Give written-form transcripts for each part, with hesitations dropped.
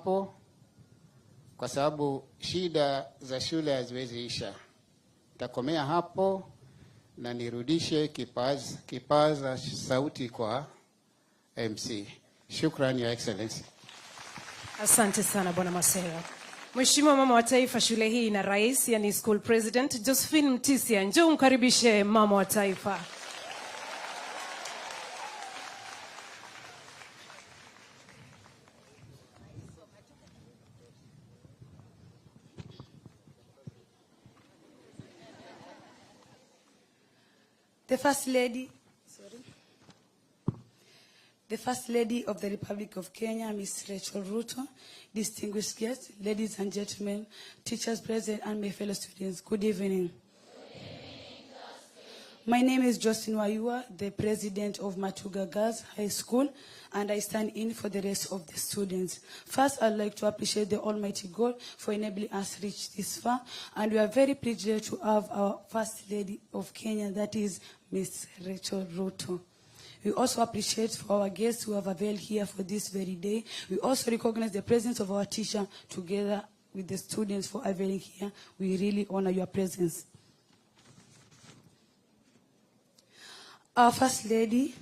hapo kwa sababu shida za shule haziwezi isha. Nitakomea hapo na nirudishe kipaza sauti kwa MC. Shukrani, Your Excellency. Asante sana Bwana Masera. Mheshimiwa Mama wa Taifa, shule hii na rais, yani School President Josephine Mtisia, njoo mkaribishe Mama wa Taifa. The First Lady of the Republic of Kenya, Ms. Rachel Ruto, distinguished guests, ladies and gentlemen, teachers present, and my fellow students, good evening. My name is Justin Wayua, the president of Matuga Girls High School, and I stand in for the rest of the students. First, I'd like to appreciate the Almighty God for enabling us to reach this far, and we are very privileged to have our First Lady of Kenya, that is Ms. Rachel Ruto. We also appreciate for our guests who have availed here for this very day. We also recognize the presence of our teacher together with the students for availing here. We really honor your presence. Our First Lady,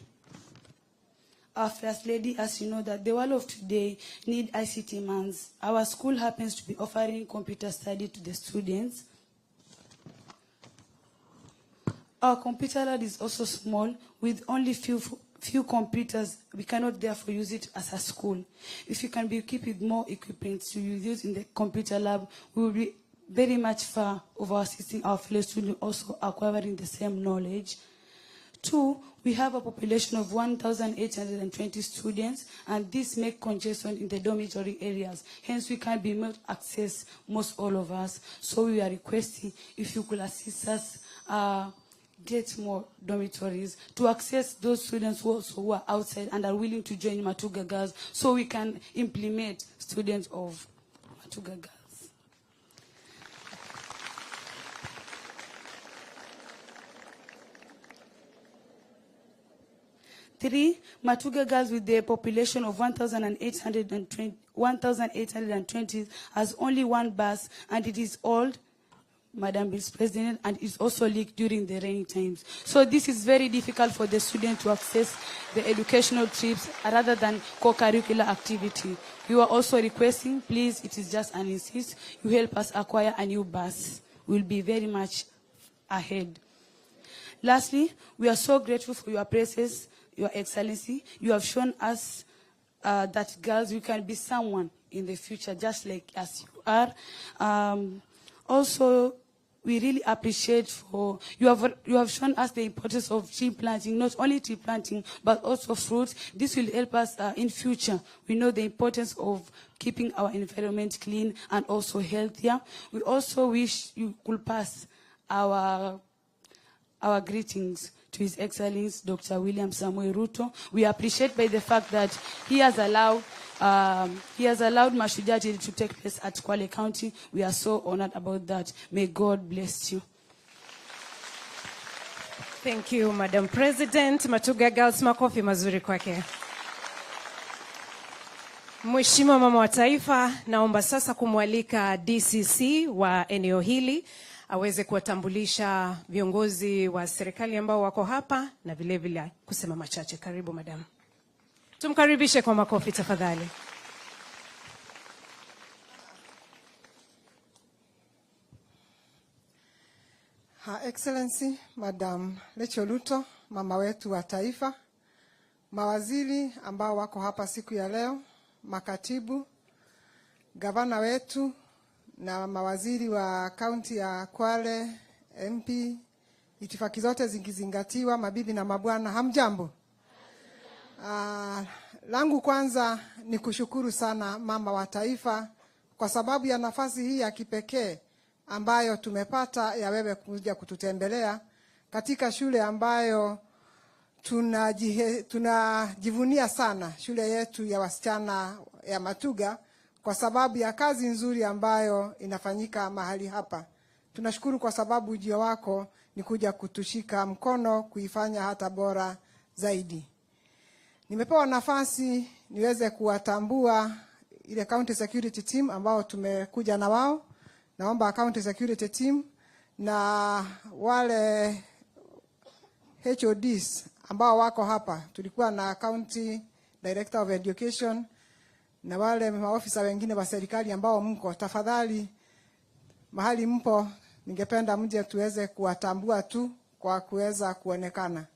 as you know, that the world of today need ICT minds. Our school happens to be offering computer study to the students. Our computer lab is also small, with only few computers. We cannot therefore use it as a school. If you can be equipped with more equipment to use in the computer lab, we will be very much far over assisting our fellow students also acquiring the same knowledge. 2, we have a population of 1,820 students, and this makes congestion in the dormitory areas. Hence, we can't be able to access most all of us. So we are requesting if you could assist us get more dormitories to access those students who are outside and are willing to join Matuga Girls, so we can implement students of Matuga Girls. Three, Matuga Girls with their population of 1,820 has only one bus, and it is old, Madam Vice President, and it's also leaked during the rainy times. So this is very difficult for the student to access the educational trips rather than co-curricular activity. We were also requesting, please, it is just an insist, you help us acquire a new bus. We'll be very much ahead. Lastly, we are so grateful for your praises, Your Excellency. You have shown us that girls, you can be someone in the future, just like as you are. Also, we really appreciate for you have shown us the importance of tree planting, not only tree planting but also fruits. This will help us in future. We know the importance of keeping our environment clean and also healthier. We also wish you could pass our greetings to His Excellency Dr. William Samuel Ruto. We appreciate by the fact that he has allowed Mashujaa Day to take place at Kwale County. We are so honored about that. May God bless you. Thank you, Madam President. Matuga Girls, makofi mazuri kwake. Mheshimiwa Mama wa Taifa, naomba sasa kumwalika DCC wa eneo hili aweze kuwatambulisha viongozi wa serikali ambao wako hapa na vile vile kusema machache. Karibu madam. Tumkaribishe kwa makofi tafadhali. Her Excellency Madam Rachel Ruto, mama wetu wa taifa, mawaziri ambao wako hapa siku ya leo, makatibu, gavana wetu na mawaziri wa kaunti ya Kwale, MP, itifaki zote zingizingatiwa, mabibi na mabwana, hamjambo. Langu kwanza ni kushukuru sana mama wa taifa kwa sababu ya nafasi hii ya kipekee ambayo tumepata ya wewe kuja kututembelea katika shule ambayo tunajivunia sana, shule yetu ya wasichana ya Matuga, kwa sababu ya kazi nzuri ambayo inafanyika mahali hapa. Tunashukuru kwa sababu ujio wako ni kuja kutushika mkono kuifanya hata bora zaidi. Nimepewa nafasi niweze kuwatambua ile county security team ambao tumekuja na wao. Naomba county security team na wale HODs ambao wako hapa. Tulikuwa na county director of education na wale maofisa wengine wa serikali ambao mko. Tafadhali mahali mpo, ningependa mje tuweze kuwatambua tu kwa kuweza kuonekana.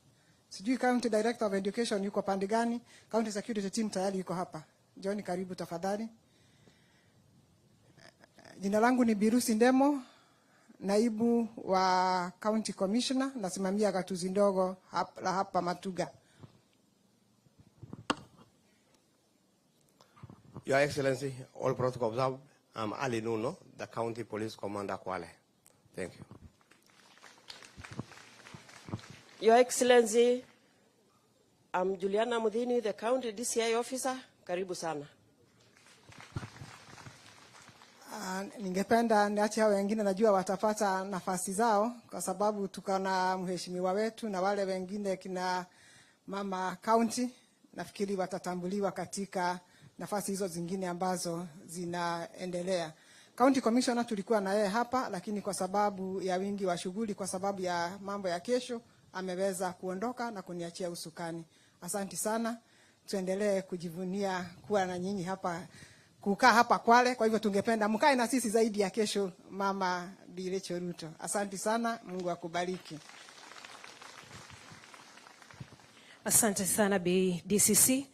Sijui county director of education yuko pande gani? County security team tayari yuko hapa. Njoni karibu tafadhali. Jina langu ni Birusi Ndemo, naibu wa county commissioner, nasimamia gatuzi ndogo hapa Matuga. Your Excellency, all protocol observed. I'm Ali Nuno, the County Police Commander Kwale. Thank you. Your Excellency, I'm Juliana Mudhini, the County DCI Officer. Karibu sana. Ningependa niache hao wengine, najua watapata nafasi zao kwa sababu tuko na mheshimiwa wetu na wale wengine kina mama county, nafikiri watatambuliwa katika nafasi hizo zingine ambazo zinaendelea. County Commissioner tulikuwa na yeye hapa, lakini kwa sababu ya wingi wa shughuli, kwa sababu ya mambo ya kesho, ameweza kuondoka na kuniachia usukani. Asante sana. Tuendelee kujivunia kuwa na nyinyi hapa, kukaa hapa Kwale. Kwa hivyo tungependa mkae na sisi zaidi ya kesho, Mama Delegation. Asante sana, Mungu akubariki. Asante sana DCC.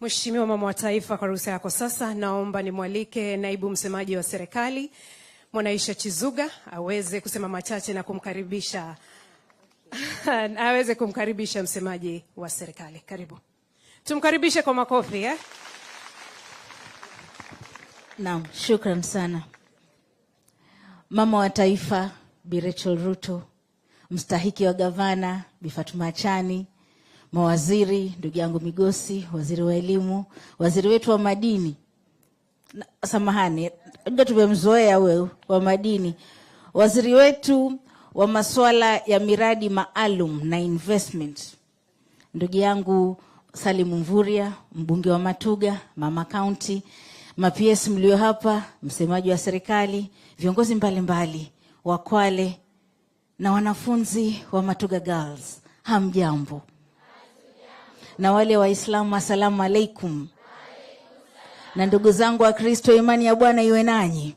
Mheshimiwa Mama wa Taifa, kwa ruhusa yako sasa naomba nimwalike naibu msemaji wa serikali Mwanaisha Chizuga aweze kusema machache na kumkaribisha aweze kumkaribisha msemaji wa serikali. Karibu. Tumkaribishe kwa makofi Naam, shukran sana. Mama wa Taifa Bi Rachel Ruto, mstahiki wa gavana Bi Fatuma Chani, mawaziri ndugu yangu Migosi, waziri wa elimu, waziri wetu wa madini, samahani ndio tumemzoea wewe wa madini, waziri wetu wa masuala ya miradi maalum na investment ndugu yangu Salim Mvuria, mbunge wa Matuga, Mama County, ma-PS mlio hapa, msemaji wa serikali, viongozi mbalimbali wa Kwale na wanafunzi wa Matuga Girls, hamjambo. Na wale Waislamu, asalamu alaikum. Na ndugu zangu wa Kristo, imani ya Bwana iwe nanyi.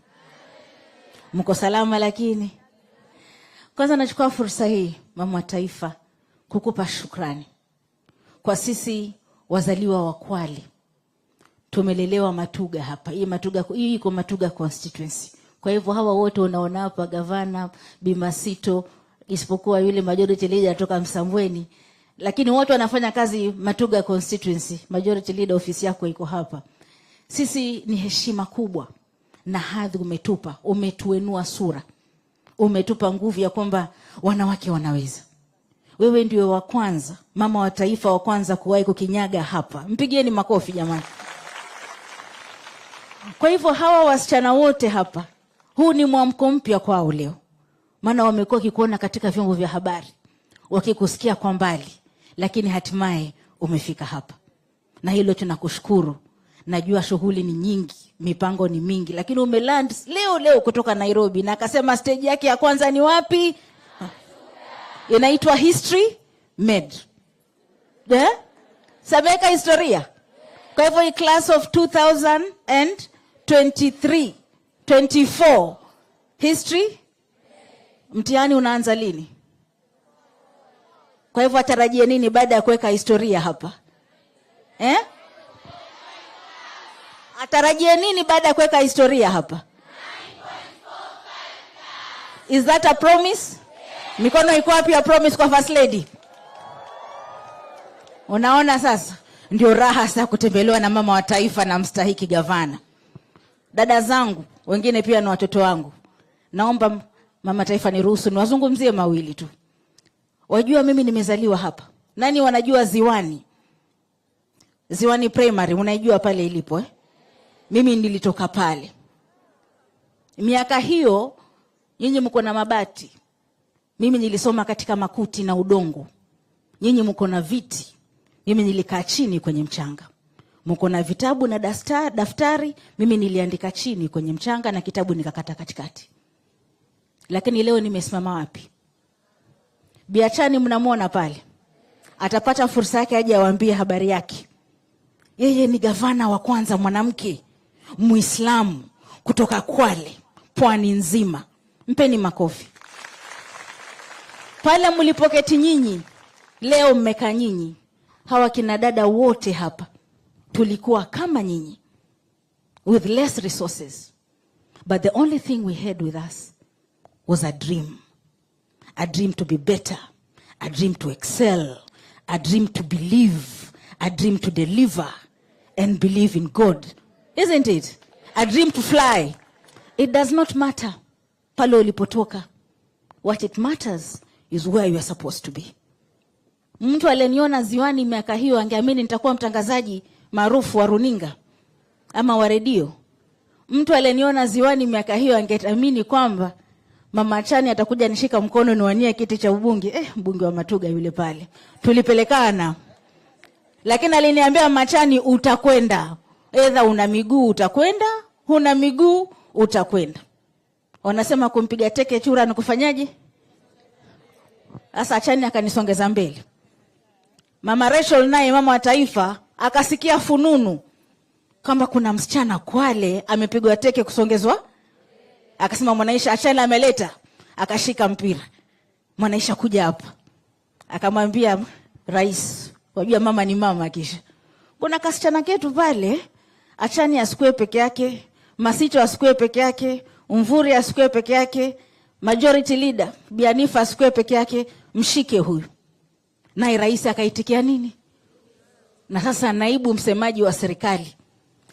Mko salama? Lakini kwanza nachukua fursa hii Mama wa Taifa kukupa shukrani. Kwa sisi wazaliwa wa Kwale, tumelelewa Matuga hapa. Hii iko Matuga Constituency. Kwa hivyo hawa wote unaona hapa, gavana Bi Masito, isipokuwa yule majority leader kutoka Msambweni, lakini wote wanafanya kazi Matuga Constituency. Majority leader ofisi yako iko hapa. Sisi ni heshima kubwa na hadhi umetupa, umetuenua sura, umetupa nguvu ya kwamba wanawake wanaweza. Wewe ndio wa kwanza, Mama wa Taifa wa kwanza kuwahi kukinyaga hapa. Mpigieni makofi jamani. Kwa hivyo hawa wasichana wote hapa, huu ni mwamko mpya kwao leo. Maana wamekuwa kikuona katika vyombo vya habari, wakikusikia kwa mbali, lakini hatimaye umefika hapa. Na hilo tunakushukuru. Najua shughuli ni nyingi, mipango ni mingi, lakini umeland leo kutoka Nairobi na akasema stage yake ya kwanza ni wapi? Inaitwa History Made. Sameka historia. Kwa hivyo class of 2023-24 history, mtihani unaanza lini? Kwa hivyo atarajie nini baada ya kuweka historia hapa? Atarajie nini baada ya kuweka historia hapa? 9.45. Is that a promise? Mikono iko wapi ya promise kwa First Lady? Unaona sasa ndio raha sasa kutembelewa na Mama wa Taifa na mstahiki gavana. Dada zangu wengine pia na watoto wangu, naomba Mama Taifa niruhusu niwazungumzie mawili tu. Wajua mimi nimezaliwa hapa. Nani wanajua Ziwani? Ziwani Primary unaijua pale ilipo Mimi nilitoka pale. Miaka hiyo nyinyi mko na mabati. Mimi nilisoma katika makuti na udongo. Nyinyi mko na viti. Mimi nilikaa chini kwenye mchanga. Mko na vitabu na daftari, mimi niliandika chini kwenye mchanga na kitabu nikakata katikati. Lakini leo nimesimama wapi? Biachani mnamuona pale. Atapata fursa yake aje awaambie habari yake. Yeye ni gavana wa kwanza mwanamke Muislamu kutoka Kwale, pwani nzima. Mpeni makofi. Pale mlipoketi nyinyi, leo mmeka nyinyi. Hawa kina dada wote hapa tulikuwa kama nyinyi, with less resources, but the only thing we had with us was a dream to be better, a dream to excel, a dream to believe, a dream to deliver and believe in God, isn't it? A dream to fly. It does not matter pale ulipotoka. What it matters is where you are supposed to be. Mtu aliniona ziwani miaka hiyo angeamini nitakuwa mtangazaji maarufu wa runinga ama wa redio. Mtu aliniona ziwani miaka hiyo angeamini kwamba Mama Chani atakuja nishika mkono niwanie kiti cha ubunge. Mbunge wa Matuga yule pale. Tulipelekana. Lakini aliniambia Mama Chani utakwenda. Either una miguu utakwenda, huna miguu utakwenda. Wanasema kumpiga teke chura na kufanyaje? Asa Chani akanisongeza mbele. Mama Rachel naye mama wa taifa akasikia fununu kama kuna msichana Kwale amepigwa teke kusongezwa. Akasema Mwanaisha Achana ameleta. Akashika mpira. Mwanaisha kuja hapa. Akamwambia rais, wajua mama ni mama kisha. Kuna kasichana ketu pale, Achani asikue peke yake, Masicho asikue peke yake, Umvuri asikue peke yake, majority leader Bianifa asikue peke yake, mshike huyu. Naye rais akaitikia nini? Na sasa naibu msemaji wa serikali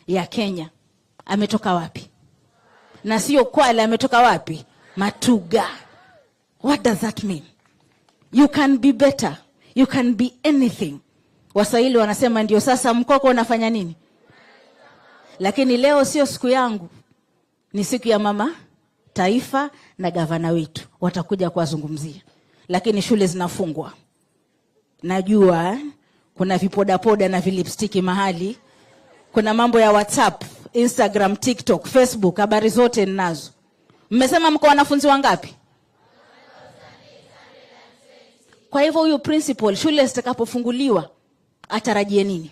ya Kenya ametoka wapi? Na sio Kwale, ametoka wapi? Matuga. What does that mean? You can be better. You can be anything. Waswahili wanasema ndio sasa mkoko unafanya nini? Lakini leo sio siku yangu. Ni siku ya mama taifa na gavana wetu. Watakuja kuwazungumzia. Lakini shule zinafungwa. Najua kuna vipoda na vilipstiki mahali. Kuna mambo ya WhatsApp, Instagram, TikTok, Facebook, habari zote ninazo. Mmesema mko wanafunzi wangapi? Kwa hivyo huyu principal shule zitakapofunguliwa atarajie nini?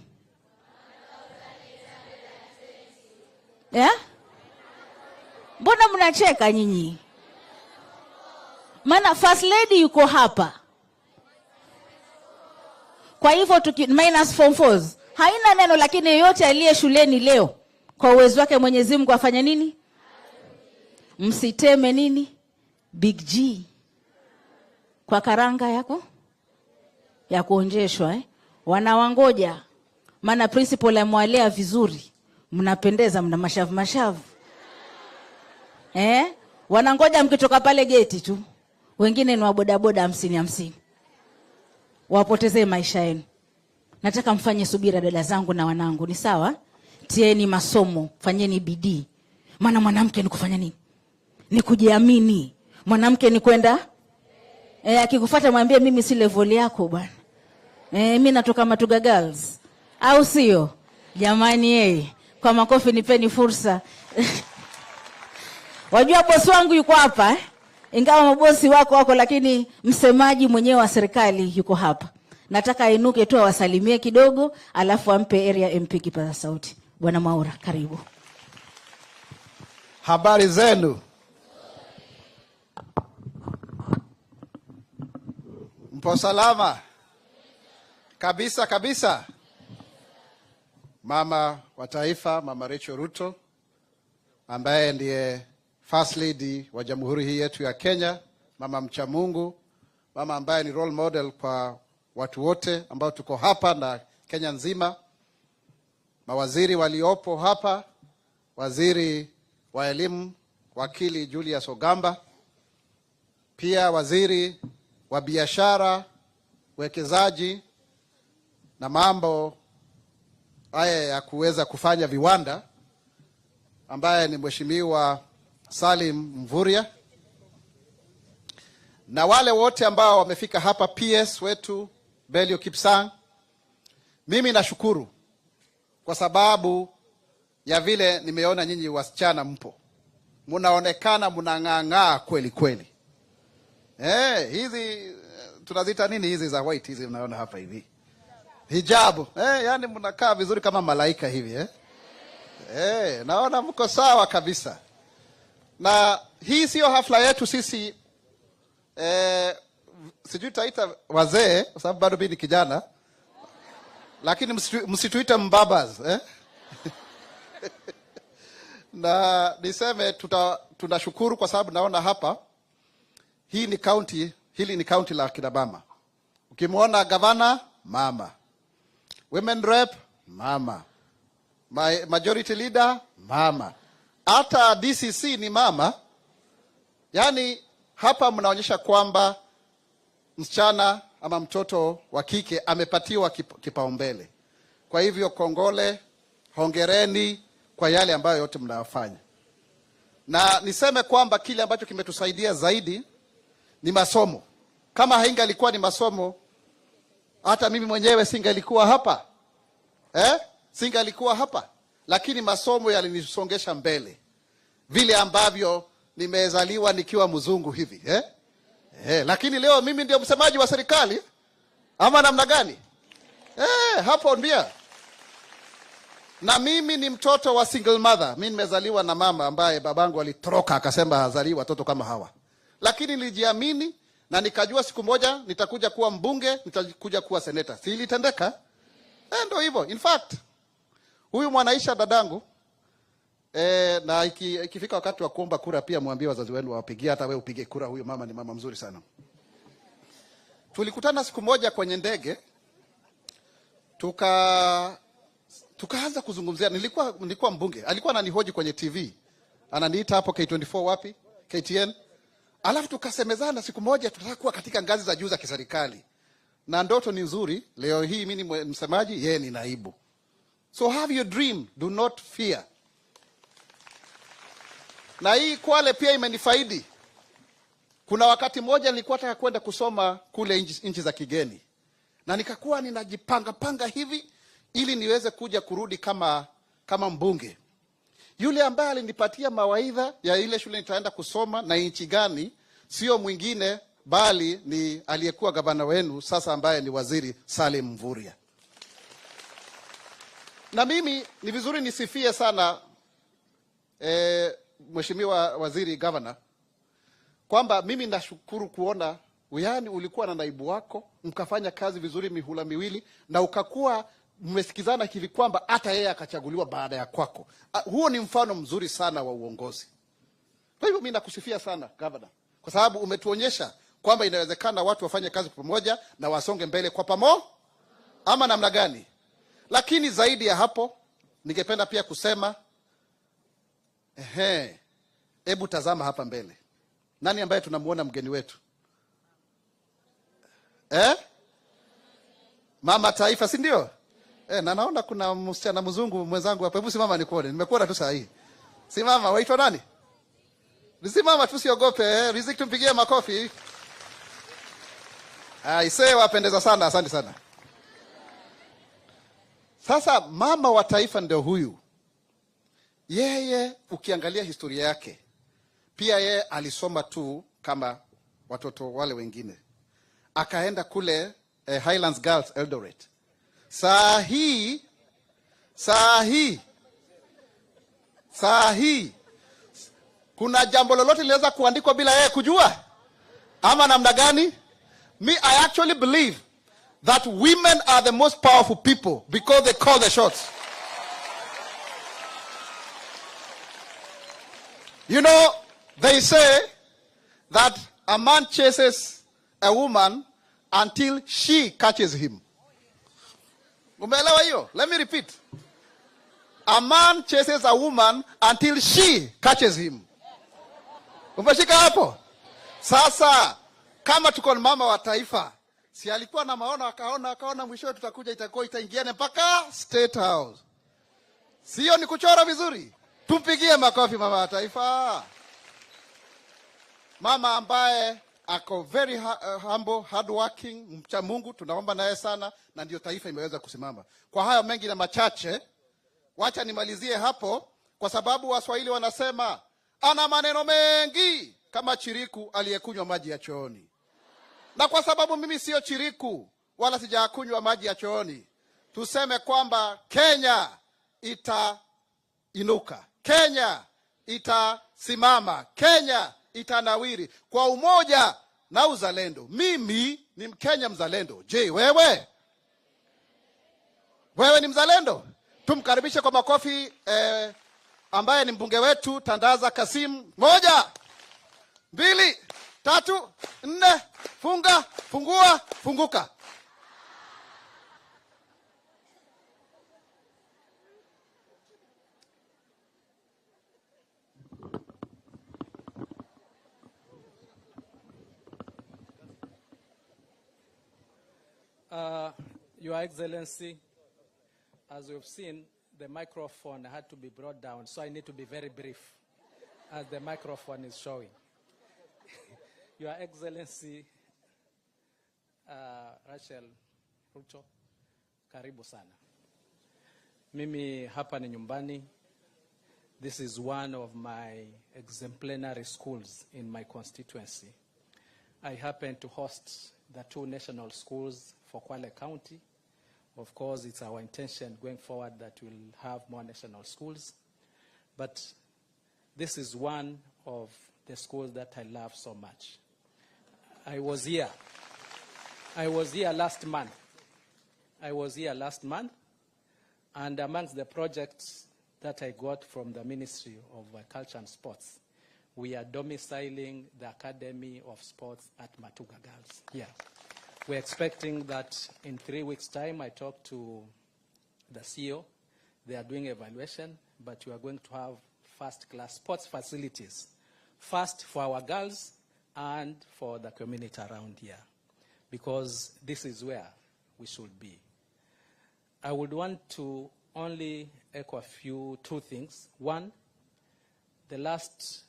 Mbona mnacheka nyinyi? Maana first lady yuko hapa. Kwa hivyo minus form 4 haina neno, lakini yote aliye shuleni leo kwa uwezo wake Mwenyezi Mungu afanya nini? Msiteme nini? Big G. Kwa karanga yako ya kuonjeshwa wanawangoja. Maana principal amewalea vizuri. Mnapendeza, mna mashavu. Wanangoja mkitoka pale geti tu. Wengine ni wabodaboda 50. Wapoteze maisha yenu. Nataka mfanye subira dada zangu na wanangu, ni sawa? Tieni masomo, fanyeni bidii. Maana mwanamke ni kufanya nini? Ni kujiamini. Mwanamke ni kwenda akikufuata mwambie mimi si level yako bwana. Mimi natoka Matuga Girls. Au sio? Jamani kwa makofi nipeni fursa. Wajua bosi wangu yuko hapa Ingawa mabosi wako lakini msemaji mwenyewe wa serikali yuko hapa. Nataka ainuke tu awasalimie kidogo alafu ampe area MP kipaza sauti. Bwana Maura, karibu. Habari zenu? Mpo salama? Kabisa. Mama wa taifa, Mama Rachel Ruto, ambaye ndiye First Lady wa Jamhuri hii yetu ya Kenya, mama mcha Mungu, mama ambaye ni role model kwa watu wote ambao tuko hapa na Kenya nzima. Mawaziri waliopo hapa, waziri wa elimu wakili Julius Ogamba, pia waziri wa biashara, uwekezaji na mambo haya ya kuweza kufanya viwanda, ambaye ni Mheshimiwa Salim Mvurya, na wale wote ambao wamefika hapa, PS wetu Belio Kipsang. Mimi nashukuru kwa sababu ya vile nimeona nyinyi wasichana mpo. Munaonekana munang'ang'aa kweli kweli. Hizi tunazita nini hizi za white hizi mnaona hapa hivi? Hijabu. Yani mnakaa vizuri kama malaika hivi naona mko sawa kabisa. Na hii sio hafla yetu sisi sijui taita wazee kwa sababu bado mimi ni kijana. Lakini msituite mbabas na niseme tunashukuru kwa sababu naona hapa hili ni county la kina mama. Ukimwona gavana, mama. Women rep, mama. Majority leader, mama. Hata DCC ni mama. Yani hapa mnaonyesha kwamba msichana ama mtoto wa kike amepatiwa kipaumbele. Kwa hivyo kongole, hongereni kwa yale ambayo yote mnayofanya. Na niseme kwamba kile ambacho kimetusaidia zaidi ni masomo. Kama haingalikuwa ni masomo, hata mimi mwenyewe singalikuwa hapa. Singalikuwa hapa. Lakini masomo yalinisongesha mbele. Vile ambavyo nimezaliwa nikiwa mzungu hivi. Lakini leo mimi ndio msemaji wa serikali. Ama namna gani? Hapo ndio. Na mimi ni mtoto wa single mother. Mimi nimezaliwa na mama ambaye babangu alitoroka akasema hazaliwi watoto kama hawa. Lakini nilijiamini na nikajua siku moja nitakuja kuwa mbunge, nitakuja kuwa seneta. Si ilitendeka? Ndio hivyo. In fact, huyu Mwanaisha dadangu na ikifika wakati wa kuomba kura pia muambie wazazi wenu wawapigie, hata wewe upige kura. Huyu mama ni mama mzuri sana. Tulikutana siku moja kwenye ndege. Tukaanza kuzungumzia. Nilikuwa mbunge. Alikuwa ananihoji kwenye TV. Ananiita hapo K24 wapi? KTN. Alafu tukasemezana siku moja tutataka kuwa katika ngazi za juu za kiserikali. Na ndoto ni nzuri. Leo hii mimi ni msemaji, yeye ni naibu. So have your dream, do not fear. Na hii Kwale pia imenifaidi. Kuna wakati mmoja nilikuwa nataka kwenda kusoma kule nchi za kigeni. Na nikakuwa ninajipanga hivi ili niweze kuja kurudi kama mbunge. Yule ambaye alinipatia mawaidha ya ile shule nitaenda kusoma na nchi gani sio mwingine bali ni aliyekuwa gavana wenu sasa ambaye ni Waziri Salim Mvurya. Na mimi ni vizuri nisifie sana Mheshimiwa Waziri Governor kwamba mimi nashukuru kuona yani ulikuwa na naibu wako mkafanya kazi vizuri mihula miwili na ukakuwa mmesikizana hivi kwamba hata yeye akachaguliwa baada ya kwako. Huo ni mfano mzuri sana wa uongozi. Kwa hivyo mimi nakusifia sana Governor kwa sababu umetuonyesha kwamba inawezekana watu wafanye kazi pamoja na wasonge mbele kwa pamoja. Ama namna gani? Lakini zaidi ya hapo ningependa pia kusema hebu tazama hapa mbele. Nani ambaye tunamuona mgeni wetu? Mama taifa, si ndio? Na naona kuna msichana mzungu mwenzangu hapa. Hebu simama nikuone. Nimekuona tu saa hii. Simama, waitwa nani? Simama tusiogope. Riziki tumpigie makofi. Isee wapendeza sana, asante sana. Sasa mama wa taifa ndio huyu. Yeye ukiangalia historia yake pia yeye alisoma tu kama watoto wale wengine. Akaenda kule Highlands Girls Eldoret. Saa hii kuna jambo lolote linaweza kuandikwa bila yeye kujua? Ama namna gani? I actually believe that women are the most powerful people because they call the shots. You know, they say that a man chases a woman until she catches him. Umeelewa hiyo? Let me repeat. A man chases a woman until she catches him. Umeshika hapo? Sasa kama tuko na mama wa taifa, si alikuwa na maono akaona mwisho tutakuja itaingiane mpaka State House. Sio ni kuchora vizuri? Tumpigie makofi mama wa taifa. Mama ambaye ako very humble, hardworking, mcha Mungu, tunaomba naye sana na ndio taifa imeweza kusimama. Kwa hayo mengi na machache, Wacha nimalizie hapo, kwa sababu Waswahili wanasema ana maneno mengi kama chiriku aliyekunywa maji ya chooni. Na kwa sababu mimi sio chiriku wala sijakunywa maji ya chooni, tuseme kwamba Kenya itainuka, Kenya itasimama, Kenya itanawiri kwa umoja na uzalendo. Mimi ni Mkenya mzalendo. Je, wewe ni mzalendo? Tumkaribishe kwa makofi ambaye ni mbunge wetu Tandaza Kasim. 1, 2, 3, 4, funga, fungua, funguka. Your Excellency, as we've seen, the microphone had to be brought down, so I need to be very brief, as the microphone is showing. Your Excellency, Rachel Ruto, karibu sana. Mimi hapa ni nyumbani. This is one of my exemplary schools in my constituency. I happen to host the 2 national schools for Kwale County. Of course, it's our intention going forward that we'll have more national schools. But this is one of the schools that I love so much. I was here last month. And amongst the projects that I got from the Ministry of Culture and Sports, we are domiciling the Academy of Sports at Matuga Girls here. We're expecting that in 3 weeks' time. I talked to the CEO. They are doing evaluation, but we are going to have first-class sports facilities, first for our girls and for the community around here, because this is where we should be. I would want to only echo 2 things. One, the last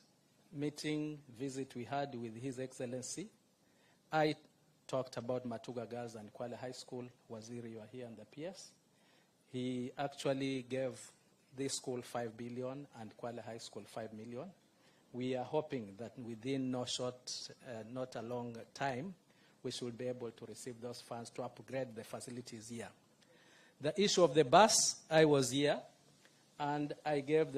visit we had with His Excellency, I talked about Matuga Girls and Kwale High School. Waziri, you are here on the PS. He actually gave this school 5 billion and Kwale High School 5 million. We are hoping that within not a long time, we should be able to receive those funds to upgrade the facilities here. The issue of the bus, I was here, and I gave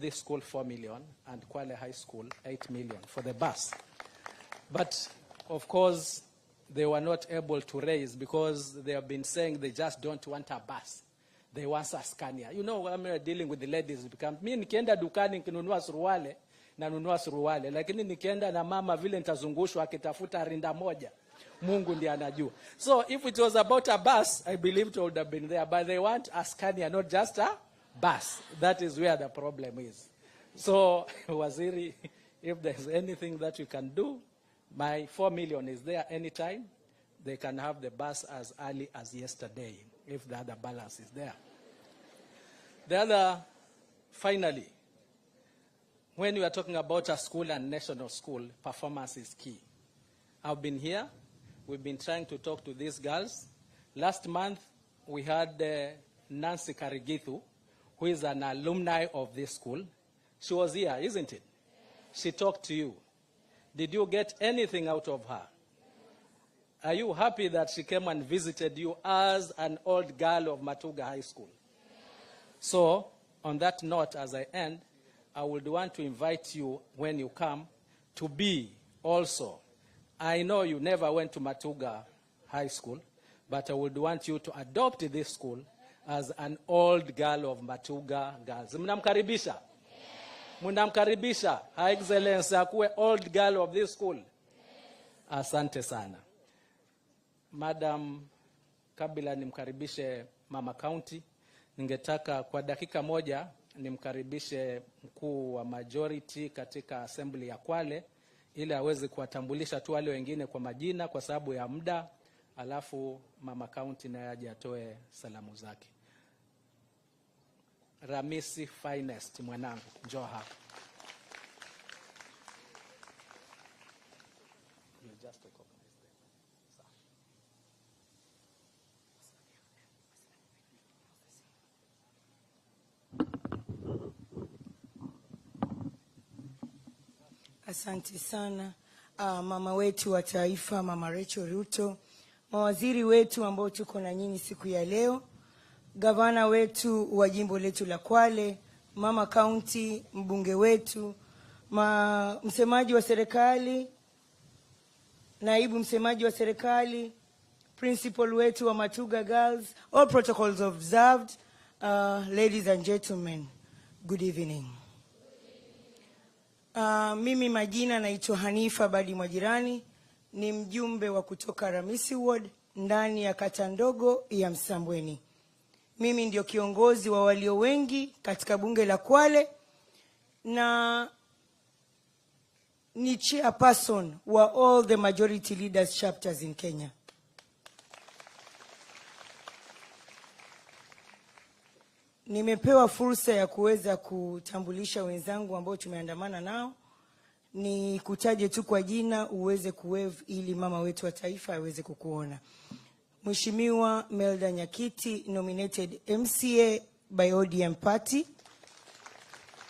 this school 4 million and Kwale High School 8 million for the bus. But of course, they were not able to raise because they have been saying they just don't want a bus. They want a Scania. You know, I'm dealing with the ladies. Mimi nikienda dukani nikinunua suruale, nanunua suruale. Lakini nikienda na mama vile nitazungushwa akitafuta rinda moja. Mungu ndiye anajua. So if it was about a bus, I believe it would have been there. But they want a Scania, not just a bus. That is where the problem is. So, Waziri, if there's anything that you can do, my 4 million is there anytime. They can have the bus as early as yesterday, if the other balance is there. Finally, when we are talking about a school and national school, performance is key. I've been here. We've been trying to talk to these girls. Last month, we had Nancy Karigithu, who is an alumni of this school. She was here, isn't it? She talked to you. Did you get anything out of her? Are you happy that she came and visited you as an old girl of Matuga High School? So, on that note, as I end, I would want to invite you, when you come, to be also. I know you never went to Matuga High School, but I would want you to adopt this school as an old girl of Matuga Girls. Mnamkaribisha? Mnamkaribisha Her Excellency akuwe old girl of this school? Asante sana. Madam, kabla nimkaribishe Mama County, ningetaka kwa dakika moja nimkaribishe mkuu wa majority katika assembly ya Kwale, ili aweze kuwatambulisha tu wale wengine kwa majina kwa sababu ya muda, alafu Mama County naye aje atoe salamu zake. Ramisi Finest, mwanangu, njoo hapa. Asante sana. Mama wetu wa taifa, Mama Rachel Ruto, mawaziri wetu ambao tuko na nyinyi siku ya leo, gavana wetu wa jimbo letu la Kwale, mama county, mbunge wetu, msemaji wa serikali, naibu msemaji wa serikali, principal wetu wa Matuga Girls, all protocols observed. Ladies and gentlemen, good evening. Mimi majina naitwa Hanifa Badi Mwajirani, ni mjumbe wa kutoka Ramisi Ward ndani ya kata ndogo ya Msambweni. Mimi ndio kiongozi wa walio wengi katika bunge la Kwale na ni chairperson wa all the majority leaders chapters in Kenya. Nimepewa fursa ya kuweza kutambulisha wenzangu ambao tumeandamana nao. Ni kutaje tu kwa jina uweze kuwave ili mama wetu wa taifa aweze kukuona. Mheshimiwa Melda Nyakiti, nominated MCA by ODM Party.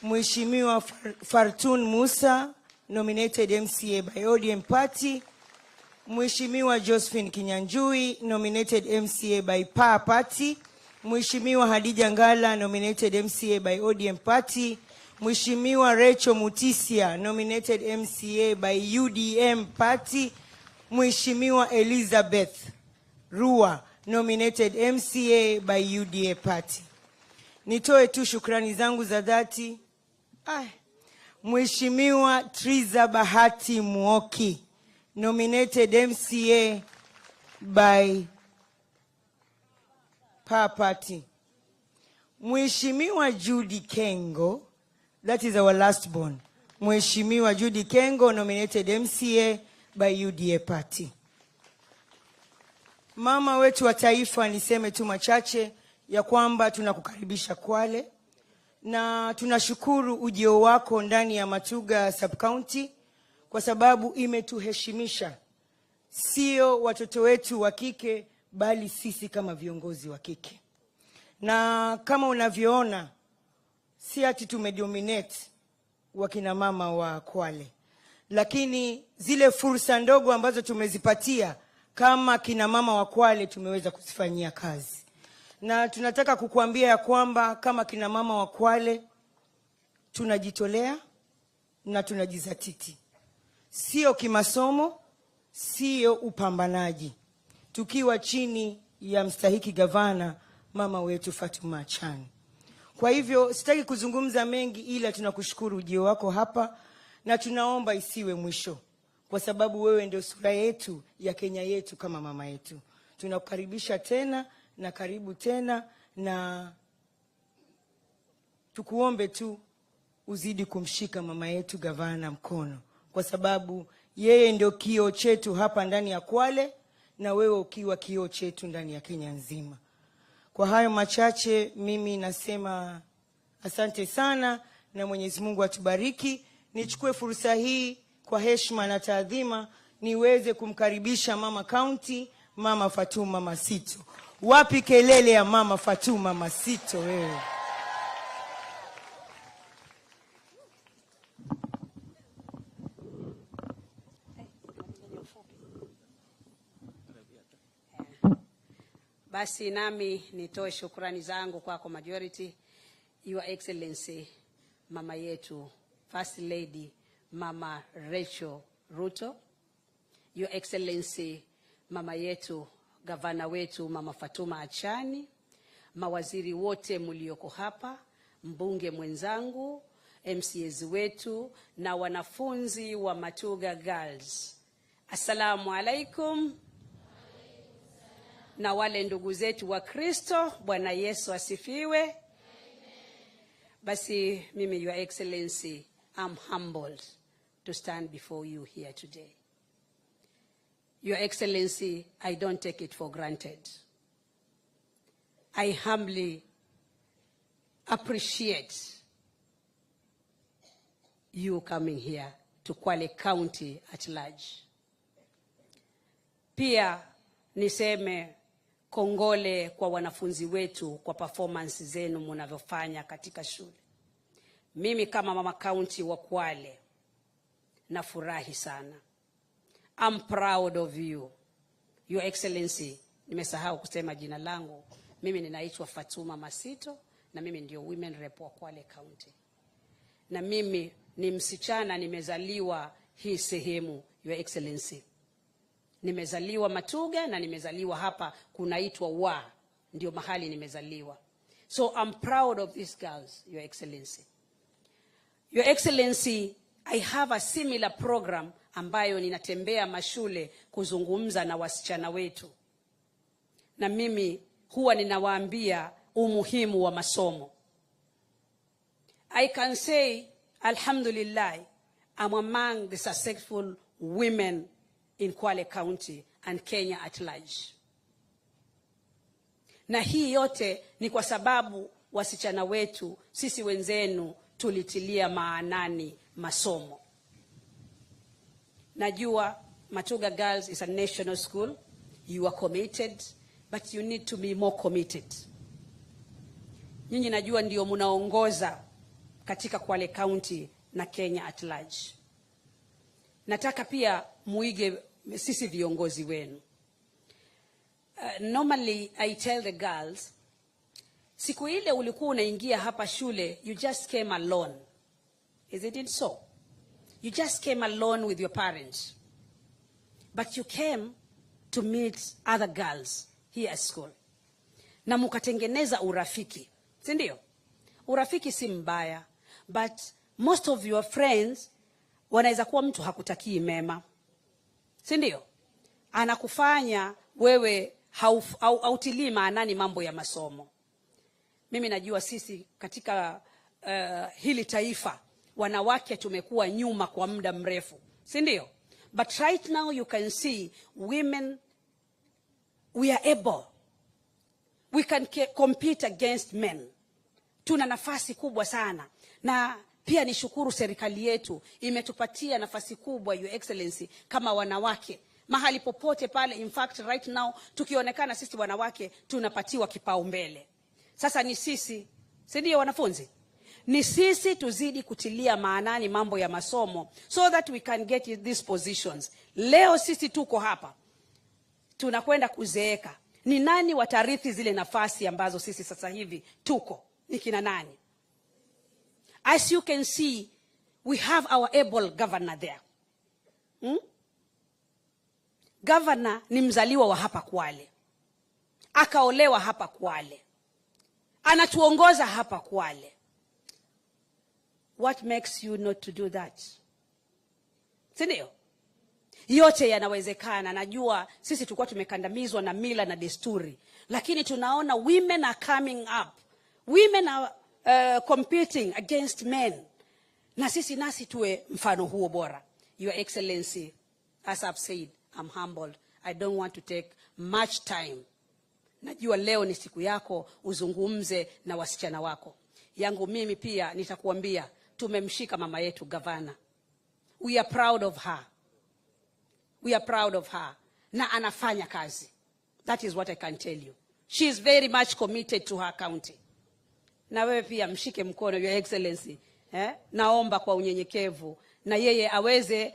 Mheshimiwa Fartun Musa, nominated MCA by ODM Party. Mheshimiwa Josephine Kinyanjui, nominated MCA by PA Party. Mheshimiwa Hadija Ngala, nominated MCA by ODM Party. Mheshimiwa Rachel Mutisia, nominated MCA by UDM Party. Mheshimiwa Elizabeth Rua, nominated MCA by UDA Party. Nitoe tu shukrani zangu za dhati. Mheshimiwa Triza Bahati Muoki, nominated MCA by PA Party. Mheshimiwa Judy Kengo, that is our last born. Mheshimiwa Judy Kengo, nominated MCA by UDA Party. Mama wetu wa taifa, niseme tu machache ya kwamba tunakukaribisha Kwale na tunashukuru ujio wako ndani ya Matuga sub-county kwa sababu imetuheshimisha. Sio watoto wetu wa kike bali sisi kama viongozi wa kike. Na kama unavyoona, si ati tumedominate wakina mama wa Kwale, lakini zile fursa ndogo ambazo tumezipatia kama kina mama wa Kwale tumeweza kuzifanyia kazi. Na tunataka kukuambia ya kwamba kama kina mama wa Kwale tunajitolea na tunajizatiti. Sio kimasomo, sio upambanaji. Tukiwa chini ya mstahiki gavana mama wetu Fatuma Achani. Kwa hivyo sitaki kuzungumza mengi, ila tunakushukuru ujio wako hapa na tunaomba isiwe mwisho, kwa sababu wewe ndio sura yetu ya Kenya yetu kama mama yetu. Tunakukaribisha tena na karibu tena, na tukuombe tu uzidi kumshika mama yetu gavana mkono, kwa sababu yeye ndio kioo chetu hapa ndani ya Kwale na wewe ukiwa kioo chetu ndani ya Kenya nzima. Kwa hayo machache mimi nasema asante sana na Mwenyezi Mungu atubariki. Nichukue fursa hii kwa heshima na taadhima niweze kumkaribisha mama county, Mama Fatuma Masito. Wapi kelele ya Mama Fatuma Masito wewe? Basi nami nitoe shukrani zangu kwako majority, Your Excellency mama yetu First Lady Mama Rachel Ruto, Your Excellency mama yetu gavana wetu Mama Fatuma Achani, mawaziri wote mlioko hapa, mbunge mwenzangu, MCAs wetu na wanafunzi wa Matuga Girls. Assalamu alaikum. Na wale ndugu zetu wa Kristo, Bwana Yesu asifiwe. Amen. Basi mimi, Your Excellency, I'm humbled to stand before you here today. Your Excellency, I don't take it for granted. I humbly appreciate you coming here to Kwale County at large. Pia niseme kongole kwa wanafunzi wetu kwa performance zenu mnavyofanya katika shule. Mimi kama mama county wa Kwale nafurahi sana. I'm proud of you, Your Excellency. Nimesahau kusema jina langu. Mimi ninaitwa Fatuma Masito na mimi ndio women rep wa Kwale County. Na mimi ni msichana, nimezaliwa hii sehemu, Your Excellency. Nimezaliwa Matuga na nimezaliwa hapa kunaitwa ndio mahali nimezaliwa. So I'm proud of these girls, Your Excellency. Your Excellency, I have a similar program ambayo ninatembea mashule kuzungumza na wasichana wetu. Na mimi huwa ninawaambia umuhimu wa masomo. I can say, alhamdulillah, I'm among the successful women in Kwale County and Kenya at large. Na hii yote ni kwa sababu wasichana wetu, sisi wenzenu, tulitilia maanani masomo. Najua Matuga Girls is a national school. You are committed, but you need to be more committed. Nyinyi najua ndio mnaongoza katika Kwale County na Kenya at large. Nataka pia muige sisi viongozi wenu. Normally I tell the girls, siku ile ulikuwa unaingia hapa shule, you just came alone. Is it so? You just came alone with your parents. But you came to meet other girls here at school. Na mukatengeneza urafiki. Si ndio? Urafiki si mbaya, but most of your friends wanaweza kuwa mtu hakutakii mema. Si ndio? Anakufanya wewe hautilii maanani mambo ya masomo. Mimi najua sisi katika hili taifa wanawake tumekuwa nyuma kwa muda mrefu. Si ndio? But right now you can see women, we are able. We can compete against men. Tuna nafasi kubwa sana. Na pia nishukuru serikali yetu imetupatia nafasi kubwa, Your Excellency, kama wanawake. Mahali popote pale, in fact right now tukionekana sisi wanawake tunapatiwa kipaumbele. Sasa ni sisi, si ndio wanafunzi? Ni sisi tuzidi kutilia maanani mambo ya masomo so that we can get these positions. Leo sisi tuko hapa, tunakwenda kuzeeka. Ni nani watarithi zile nafasi ambazo sisi sasa hivi tuko? Ni kina nani? As you can see, we have our able governor there. Governor ni mzaliwa wa hapa Kwale. Akaolewa hapa Kwale. Anatuongoza hapa Kwale. What makes you not to do that? Sindio? Yote yanawezekana. Najua sisi tulikuwa tumekandamizwa na mila na desturi, lakini tunaona women are coming up. Women are competing against men. Na sisi nasi tuwe mfano huo bora. Your Excellency, as I've said, I'm humbled. I don't want to take much time. Najua leo ni siku yako uzungumze na wasichana wako. Yangu mimi pia nitakuambia, tumemshika mama yetu gavana. We are proud of her. We are proud of her. Na anafanya kazi. That is what I can tell you. She is very much committed to her county. Na wewe pia mshike mkono, Your Excellency. Naomba kwa unyenyekevu na yeye aweze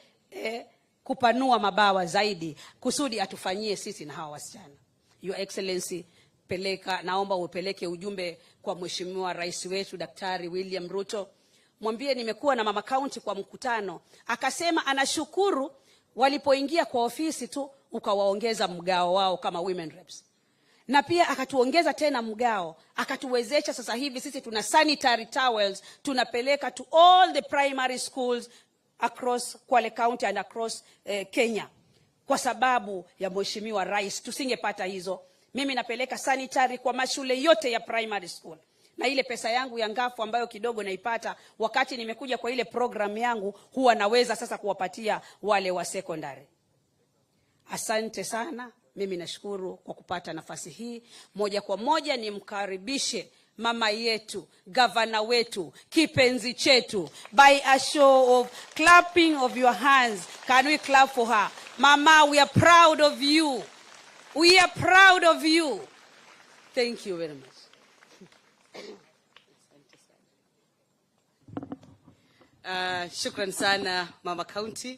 kupanua mabawa zaidi kusudi atufanyie sisi na hawa wasichana. Your Excellency, naomba upeleke ujumbe kwa Mheshimiwa Rais wetu Daktari William Ruto. Mwambie nimekuwa na mama county kwa mkutano, akasema anashukuru walipoingia kwa ofisi tu ukawaongeza mgao wao kama women reps. Na pia akatuongeza tena mgao, akatuwezesha sasa hivi sisi tuna sanitary towels tunapeleka to all the primary schools across Kwale County and across Kenya. Kwa sababu ya Mheshimiwa Rais tusingepata hizo. Mimi napeleka sanitary kwa mashule yote ya primary school. Na ile pesa yangu ya ngafu ambayo kidogo naipata wakati nimekuja kwa ile program yangu, huwa naweza sasa kuwapatia wale wa secondary. Asante sana. Mimi nashukuru kwa kupata nafasi hii. Moja kwa moja nimkaribishe mama yetu, gavana wetu, kipenzi chetu. By a show of clapping of your hands, can we clap for her? Mama, we are proud of you. We are proud of you. Thank you very much. Shukran sana Mama County,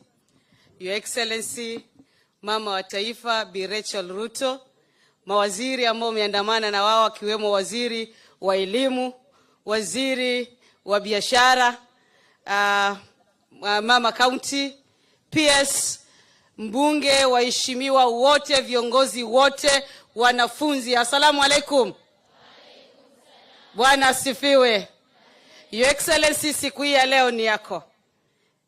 Your Excellency, Mama wa Taifa Bi Rachel Ruto, mawaziri ambao umeandamana na wao akiwemo waziri wa elimu, waziri wa biashara, Mama County, PS, mbunge, waheshimiwa wote, viongozi wote, wanafunzi. Assalamu alaikum. Bwana asifiwe. Your Excellency, siku hii ya leo ni yako.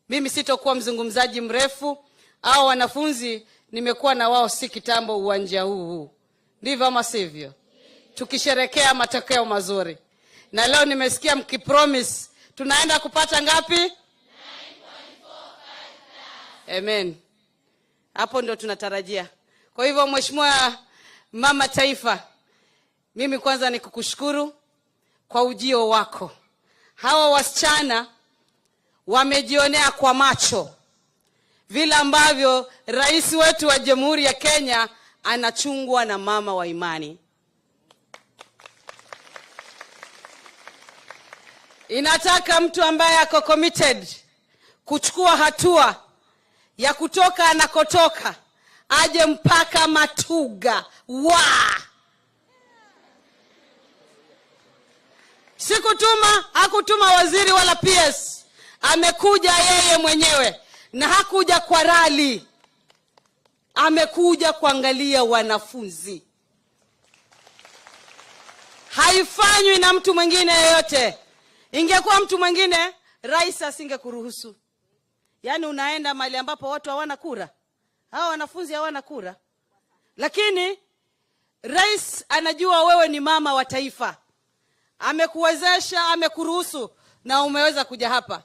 Mimi sitokuwa mzungumzaji mrefu. Hao wanafunzi nimekuwa na wao si kitambo uwanja huu. Ndivyo ama sivyo? Tukisherekea matokeo mazuri. Na leo nimesikia mkipromise tunaenda kupata ngapi? 9.45. Amen. Hapo ndio tunatarajia. Kwa hivyo Mheshimiwa Mama Taifa, mimi kwanza ni kukushukuru kwa ujio wako. Hawa wasichana wamejionea kwa macho vile ambavyo rais wetu wa Jamhuri ya Kenya anachungwa na mama wa imani. Inataka mtu ambaye ako committed kuchukua hatua ya kutoka anakotoka aje mpaka Matuga. Hakutuma waziri wala PS. Amekuja yeye mwenyewe na hakuja kwa rali. Amekuja kuangalia wanafunzi. Haifanywi na mtu mwingine yeyote. Ingekuwa mtu mwingine, rais asingekuruhusu. Yaani unaenda mahali ambapo watu hawana kura. Hao wanafunzi hawana kura. Lakini rais anajua wewe ni mama wa taifa. Amekuwezesha, amekuruhusu na umeweza kuja hapa.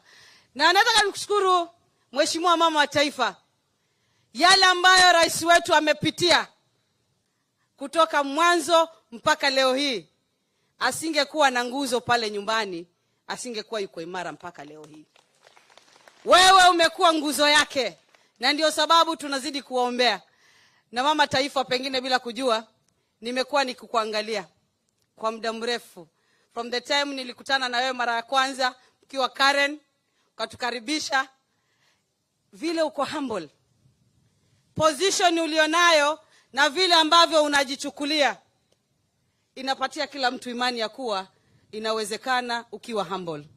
Na nataka nikushukuru Mheshimiwa Mama wa Taifa. Yale ambayo rais wetu amepitia kutoka mwanzo mpaka leo hii, asingekuwa na nguzo pale nyumbani, asingekuwa yuko imara mpaka leo hii. Wewe umekuwa nguzo yake na ndio sababu tunazidi kuwaombea. Na Mama Taifa, pengine bila kujua, nimekuwa nikikuangalia kwa muda mrefu. From the time nilikutana na wewe mara ya kwanza ukiwa Karen, ukatukaribisha, vile uko humble, position ulionayo na vile ambavyo unajichukulia inapatia kila mtu imani ya kuwa inawezekana ukiwa humble.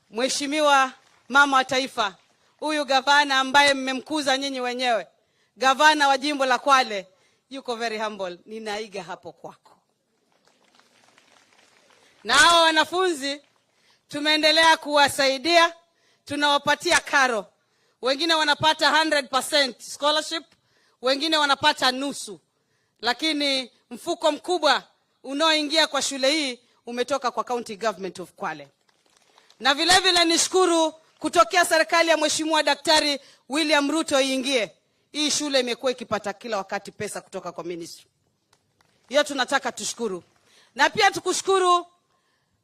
Mheshimiwa Mama wa Taifa, huyu gavana ambaye mmemkuza nyinyi wenyewe, gavana wa jimbo la Kwale, yuko very humble. Ninaiga hapo kwako. Na hao wanafunzi tumeendelea kuwasaidia, tunawapatia karo. Wengine wanapata 100% scholarship, wengine wanapata nusu. Lakini mfuko mkubwa unaoingia kwa shule hii umetoka kwa County Government of Kwale. Na vile vile nishukuru kutokea serikali ya Mheshimiwa Daktari William Ruto iingie. Hii shule imekuwa ikipata kila wakati pesa kutoka kwa ministry. Hiyo tunataka tushukuru. Na pia tukushukuru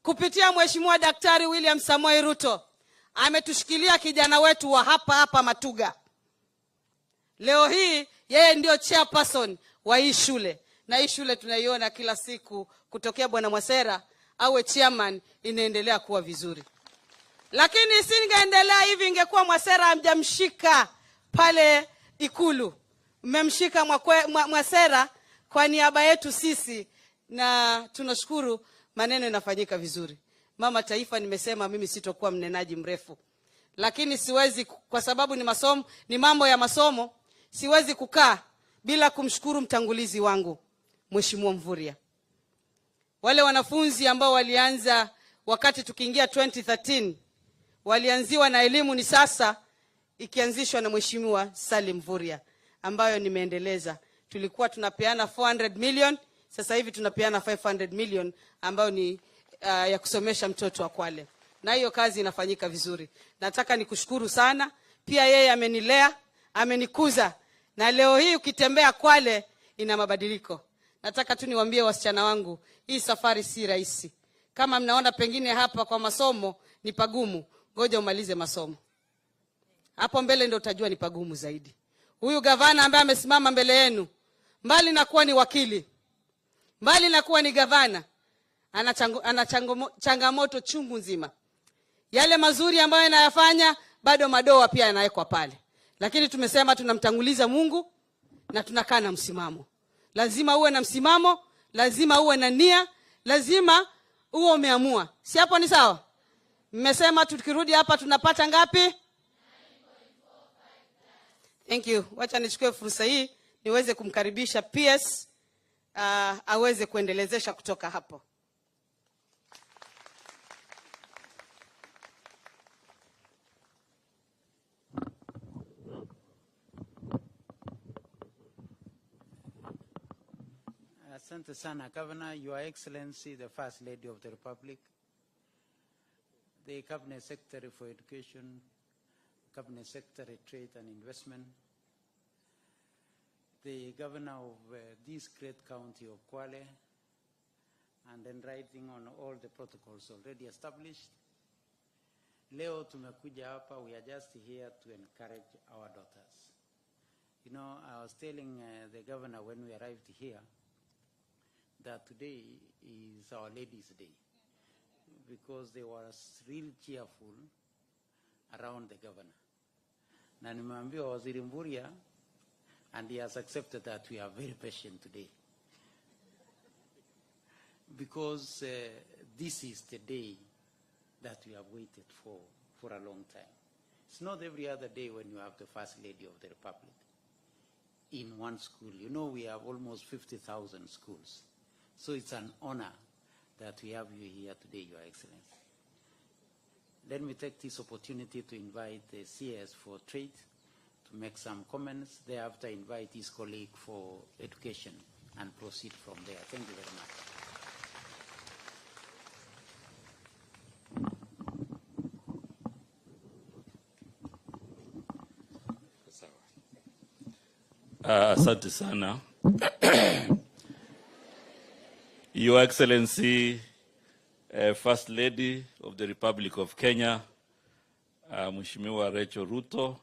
kupitia Mheshimiwa Daktari William Samoei Ruto. Ametushikilia kijana wetu wa hapa Matuga. Leo hii yeye ndio chairperson wa hii shule. Na hii shule tunaiona kila siku kutokea Bwana Mwasera awe chairman, inaendelea kuwa vizuri. Lakini isingeendelea hivi ingekuwa Mwasera hamjamshika pale Ikulu. Mmemshika Mwasera kwa niaba yetu sisi, na tunashukuru maneno yanafanyika vizuri. Mama Taifa, nimesema mimi sitokuwa mnenaji mrefu. Lakini siwezi, kwa sababu ni mambo ya masomo, siwezi kukaa bila kumshukuru mtangulizi wangu Mheshimiwa Mvurya. Wale wanafunzi ambao walianza wakati tukiingia 2013 walianziwa na elimu ni sasa ikianzishwa na Mheshimiwa Salim Mvurya, ambayo nimeendeleza. Tulikuwa tunapeana 400 million, sasa hivi tunapeana 500 million ambayo ni ya kusomesha mtoto wa Kwale. Na hiyo kazi inafanyika vizuri. Nataka nikushukuru sana. Pia yeye amenilea, amenikuza. Na leo hii ukitembea Kwale ina mabadiliko. Nataka tu niwaambie wasichana wangu, hii safari si rahisi. Kama mnaona pengine hapa kwa masomo ni pagumu, ngoja umalize masomo. Hapo mbele ndio utajua ni pagumu zaidi. Huyu gavana ambaye amesimama mbele yenu, mbali na kuwa ni wakili, mbali na kuwa ni gavana, ana changamoto chungu nzima. Yale mazuri ambayo yanayafanya bado madoa pia yanawekwa pale. Lakini tumesema tunamtanguliza Mungu na tunakaa na msimamo. Lazima uwe na msimamo, lazima uwe na nia, lazima uwe umeamua. Si hapo ni sawa? Mmesema tukirudi hapa tunapata ngapi? Thank you. Wacha nichukue fursa hii niweze kumkaribisha PS aweze kuendelezesha kutoka hapo. Asante sana, Governor, Your Excellency, the First Lady of the Republic, the Cabinet Secretary for Education, Cabinet Secretary Trade and Investment, the Governor of this great county of Kwale, and then writing on all the protocols already established. Leo tumekuja hapa, we are just here to encourage our daughters. You know, I was telling the Governor when we arrived here that today is Our Ladies' Day, because they were really cheerful around the Governor. Na nimeambiwa Waziri Mburia, and he has accepted that we are very patient today. Because this is the day that we have waited for a long time. It's not every other day when you have the First Lady of the Republic in one school. You know, we have almost 50,000 schools. So it's an honor that we have you here today, Your Excellency. Let me take this opportunity to invite the CS for Trade to make some comments. Thereafter, invite his colleague for Education and proceed from there. Thank you very much. Asante sana. Your Excellency, First Lady of the Republic of Kenya, Mheshimiwa Rachel Ruto,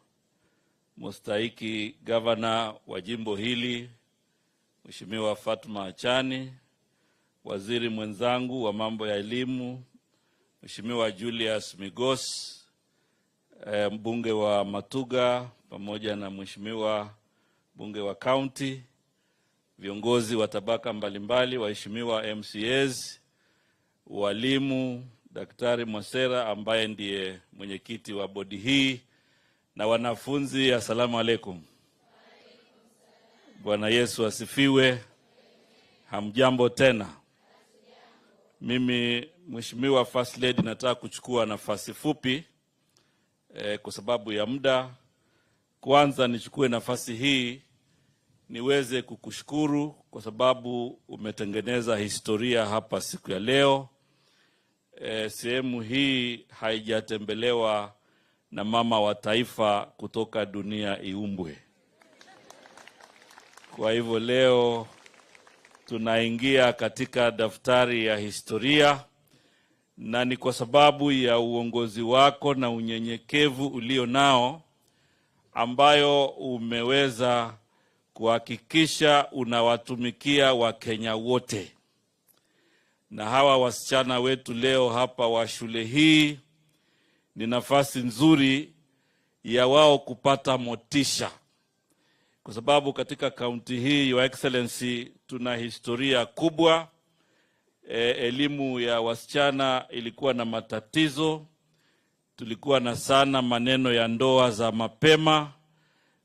Mustahiki Governor wa jimbo hili, Mheshimiwa Fatma Achani, Waziri mwenzangu wa mambo ya elimu, Mheshimiwa Julius Migos, mbunge wa Matuga, pamoja na Mheshimiwa mbunge wa county, viongozi wa tabaka mbalimbali, waheshimiwa MCAs, walimu, Daktari Mwasera ambaye ndiye mwenyekiti wa bodi hii, na wanafunzi, asalamu alaikum. Bwana Yesu asifiwe. Hamjambo tena. Mimi Mheshimiwa First Lady nataka kuchukua nafasi fupi kwa sababu ya muda. Kwanza nichukue nafasi hii niweze kukushukuru kwa sababu umetengeneza historia hapa siku ya leo. Sehemu hii haijatembelewa na mama wa taifa kutoka dunia iumbwe. Kwa hivyo leo tunaingia katika daftari ya historia, na ni kwa sababu ya uongozi wako na unyenyekevu ulio nao ambayo umeweza kuhakikisha unawatumikia Wakenya wote. Na hawa wasichana wetu leo hapa wa shule hii ni nafasi nzuri ya wao kupata motisha. Kwa sababu katika kaunti hii, Your Excellency, tuna historia kubwa. Elimu ya wasichana ilikuwa na matatizo. Tulikuwa na sana maneno ya ndoa za mapema.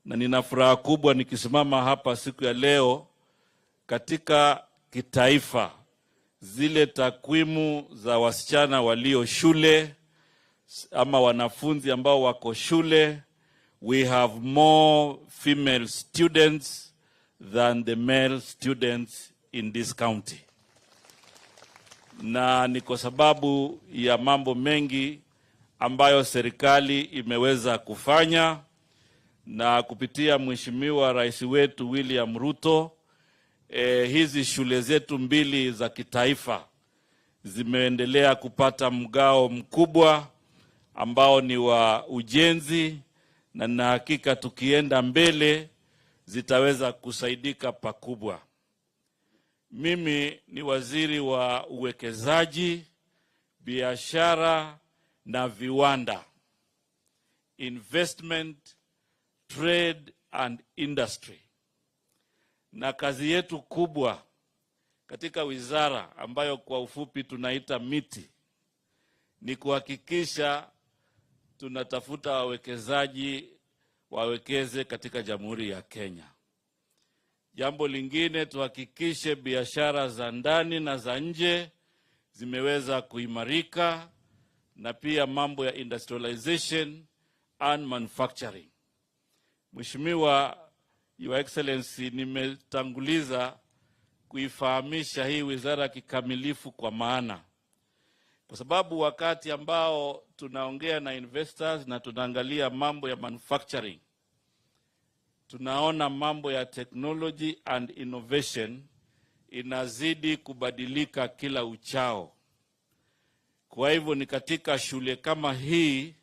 Na nina furaha kubwa nikisimama hapa siku ya leo katika kitaifa, zile takwimu za wasichana walio shule ama wanafunzi ambao wako shule, we have more female students than the male students in this county. Na ni kwa sababu ya mambo mengi ambayo serikali imeweza kufanya, na kupitia Mheshimiwa Rais wetu William Ruto, hizi shule zetu mbili za kitaifa zimeendelea kupata mgao mkubwa ambao ni wa ujenzi, na hakika tukienda mbele zitaweza kusaidika pakubwa. Mimi ni waziri wa uwekezaji, biashara na viwanda, investment, trade and industry. Na kazi yetu kubwa katika wizara ambayo kwa ufupi tunaita MITI ni kuhakikisha tunatafuta wawekezaji wawekeze katika Jamhuri ya Kenya. Jambo lingine, tuhakikishe biashara za ndani na za nje zimeweza kuimarika, na pia mambo ya industrialization and manufacturing. Mheshimiwa Your Excellency, nimetanguliza kuifahamisha hii wizara kikamilifu kwa maana, kwa sababu wakati ambao tunaongea na investors na tunaangalia mambo ya manufacturing, tunaona mambo ya technology and innovation inazidi kubadilika kila uchao. Kwa hivyo ni katika shule kama hii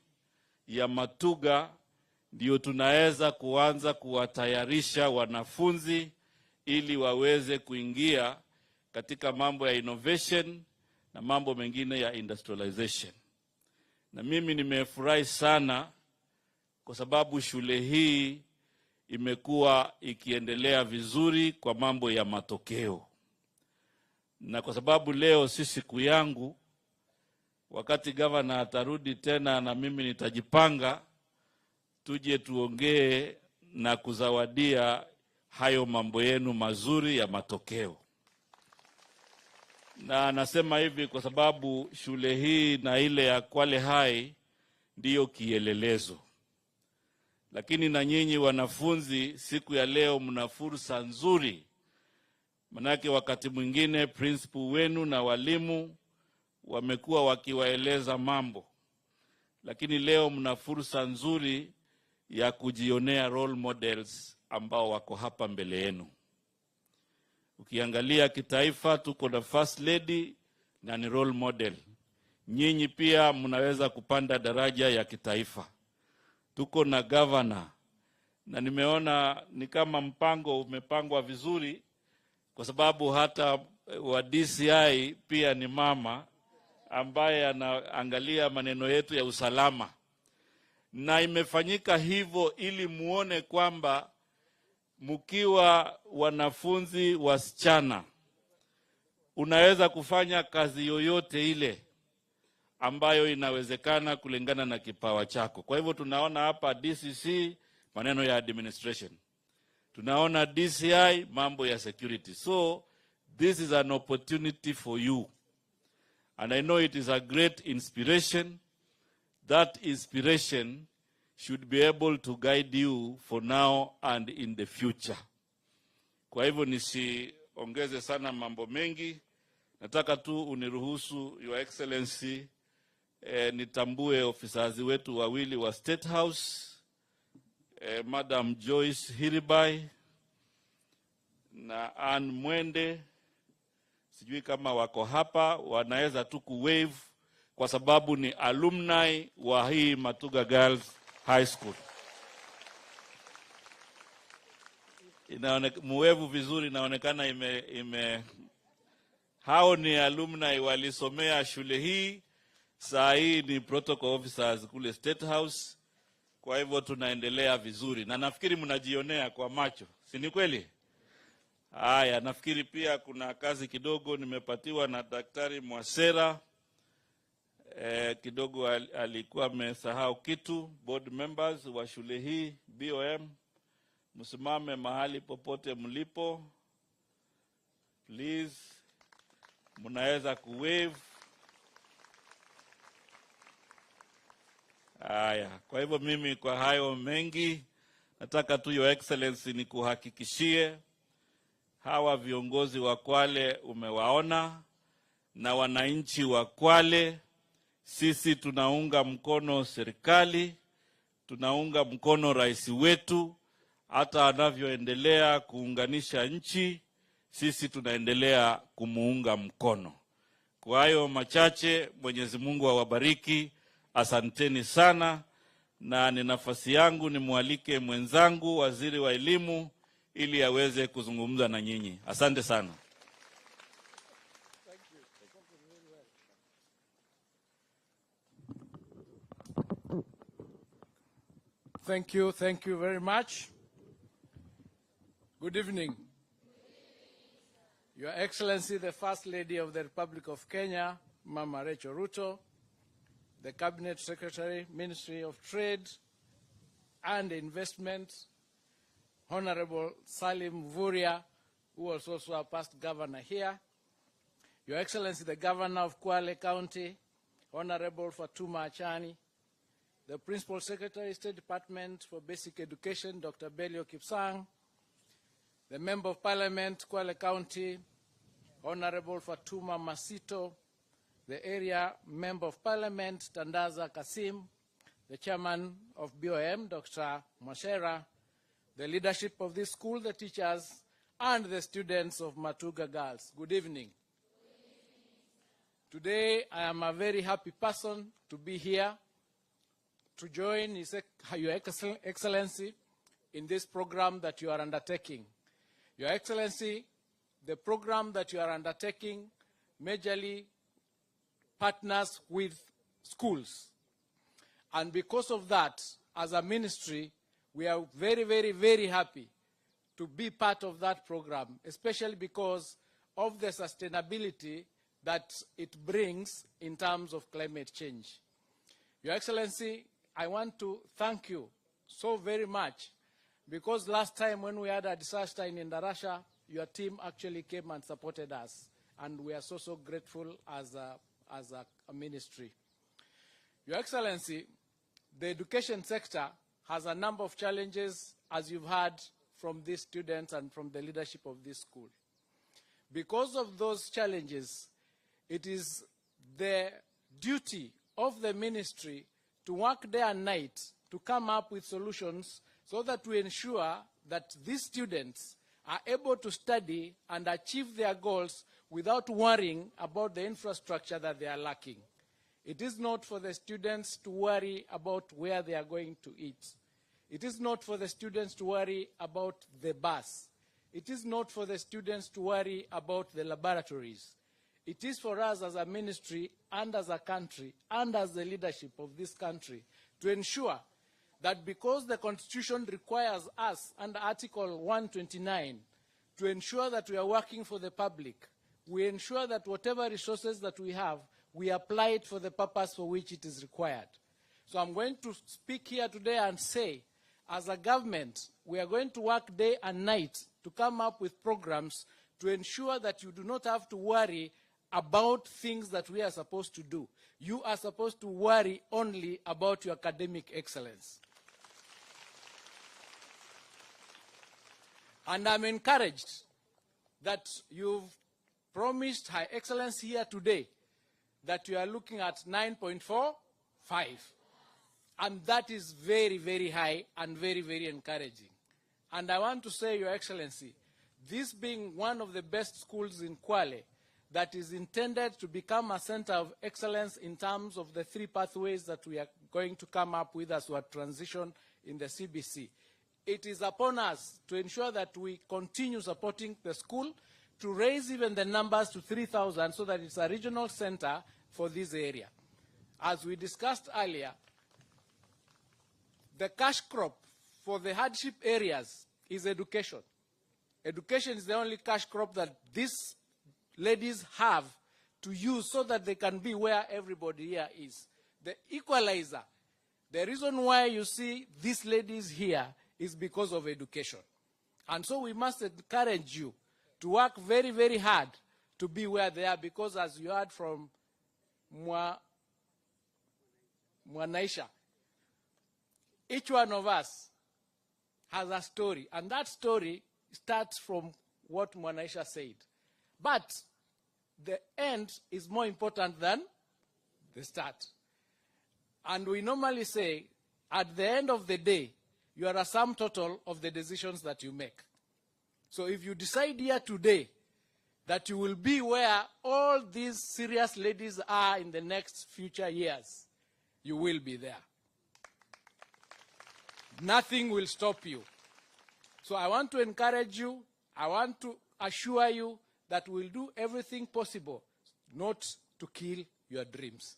ya Matuga ndio tunaweza kuanza kuwatayarisha wanafunzi ili waweze kuingia katika mambo ya innovation na mambo mengine ya industrialization. Na mimi nimefurahi sana kwa sababu shule hii imekuwa ikiendelea vizuri kwa mambo ya matokeo. Na kwa sababu leo si siku yangu, wakati gavana atarudi tena na mimi nitajipanga, tuje tuongee na kuzawadia hayo mambo yenu mazuri ya matokeo. Na nasema hivi kwa sababu shule hii na ile ya Kwale High ndiyo kielelezo. Lakini na nyinyi wanafunzi, siku ya leo mna fursa nzuri. Manake wakati mwingine principal wenu na walimu wamekuwa wakiwaeleza mambo. Lakini leo mna fursa nzuri ya kujionea role models ambao wako hapa mbele yenu. Ukiangalia kitaifa, tuko na first lady na ni role model. Nyinyi pia mnaweza kupanda daraja ya kitaifa. Tuko na governor, na nimeona ni kama mpango umepangwa vizuri, kwa sababu hata wa DCI pia ni mama ambaye anaangalia maneno yetu ya usalama. Na imefanyika hivyo ili muone kwamba mkiwa wanafunzi wasichana unaweza kufanya kazi yoyote ile ambayo inawezekana kulingana na kipawa chako. Kwa hivyo tunaona hapa DCC maneno ya administration, tunaona DCI mambo ya security. So this is an opportunity for you, and I know it is a great inspiration. That inspiration should be able to guide you for now and in the future. Kwa hivyo nisiongeze sana mambo mengi. Nataka tu uniruhusu Your Excellency nitambue ofisazi wetu wawili wa State House, Madam Joyce Hiribai na Ann Mwende. Sijui kama wako hapa, wanaweza tu kuwave kwa sababu ni alumni wa hii Matuga Girls High School. Muwevu vizuri, inaonekana hao ni alumni walisomea shule hii. Saa hii ni protocol officers kule State House. Kwa hivyo tunaendelea vizuri na nafikiri mnajionea kwa macho, si ni kweli? Haya, nafikiri pia kuna kazi kidogo nimepatiwa na Daktari Mwasera. Kidogo alikuwa amesahau kitu. Board members wa shule hii BOM, msimame mahali popote mlipo please, mnaweza kuwave. Haya, kwa hivyo mimi kwa hayo mengi nataka tu Your Excellency ni kuhakikishie hawa viongozi wa Kwale umewaona, na wananchi wa Kwale, sisi tunaunga mkono serikali, tunaunga mkono rais wetu, hata anavyoendelea kuunganisha nchi, sisi tunaendelea kumuunga mkono. Kwa hayo machache, Mwenyezi Mungu awabariki. Asanteni sana, na ni nafasi yangu nimwalike mwenzangu waziri wa elimu ili aweze kuzungumza na nyinyi. Asante sana. Thank you very much. Good evening. Your Excellency, the First Lady of the Republic of Kenya, Mama Rachel Ruto, the Cabinet Secretary, Ministry of Trade and Investment, Honorable Salim Vuria, who was also a past governor here, Your Excellency, the Governor of Kwale County, Honorable Fatuma Achani, the Principal Secretary, State Department for Basic Education, Dr. Belio Kipsang, the Member of Parliament, Kwale County, Honorable Fatuma Masito, the Area Member of Parliament, Tandaza Kasim, the Chairman of BOM, Dr. Mashera, the leadership of this school, the teachers, and the students of Matuga Girls. Good evening. Today, I am a very happy person to be here to join Your Excellency in this program that you are undertaking. Your Excellency, the program that you are undertaking majorly partners with schools. And because of that, as a ministry, we are very, very, very happy to be part of that program, especially because of the sustainability that it brings in terms of climate change. Your Excellency, I want to thank you so very much, because last time when we had a disaster in Indarasha, your team actually came and supported us, and we are so, so grateful as a ministry. Your Excellency, the education sector has a number of challenges, as you've heard from these students and from the leadership of this school. Because of those challenges, it is the duty of the ministry to work day and night to come up with solutions so that we ensure that these students are able to study and achieve their goals without worrying about the infrastructure that they are lacking. It is not for the students to worry about where they are going to eat. It is not for the students to worry about the bus. It is not for the students to worry about the laboratories. It is for us as a ministry and as a country and as the leadership of this country to ensure that, because the Constitution requires us under Article 129 to ensure that we are working for the public, we ensure that whatever resources that we have, we apply it for the purpose for which it is required. So I'm going to speak here today and say, as a government, we are going to work day and night to come up with programs to ensure that you do not have to worry about things that we are supposed to do. You are supposed to worry only about your academic excellence. And I'm encouraged that you've promised High Excellency here today that you are looking at 9.45. And that is very, very high and very, very encouraging. And I want to say, Your Excellency, this being one of the best schools in Kwale that is intended to become a center of excellence in terms of the 3 pathways that we are going to come up with as we transition in the CBC. It is upon us to ensure that we continue supporting the school to raise even the numbers to 3,000 so that it's a regional center for this area. As we discussed earlier, the cash crop for the hardship areas is education. Education is the only cash crop that these ladies have to use so that they can be where everybody here is. The equalizer, the reason why you see these ladies here is because of education. And so we must encourage you to work very, very hard to be where they are, because as you heard from Mwanaisha, each one of us has a story, and that story starts from what Mwanaisha said. But the end is more important than the start. And we normally say, at the end of the day, you are a sum total of the decisions that you make. So if you decide here today that you will be where all these serious ladies are in the next future years, you will be there. Nothing will stop you. So I want to encourage you, I want to assure you that we'll do everything possible not to kill your dreams.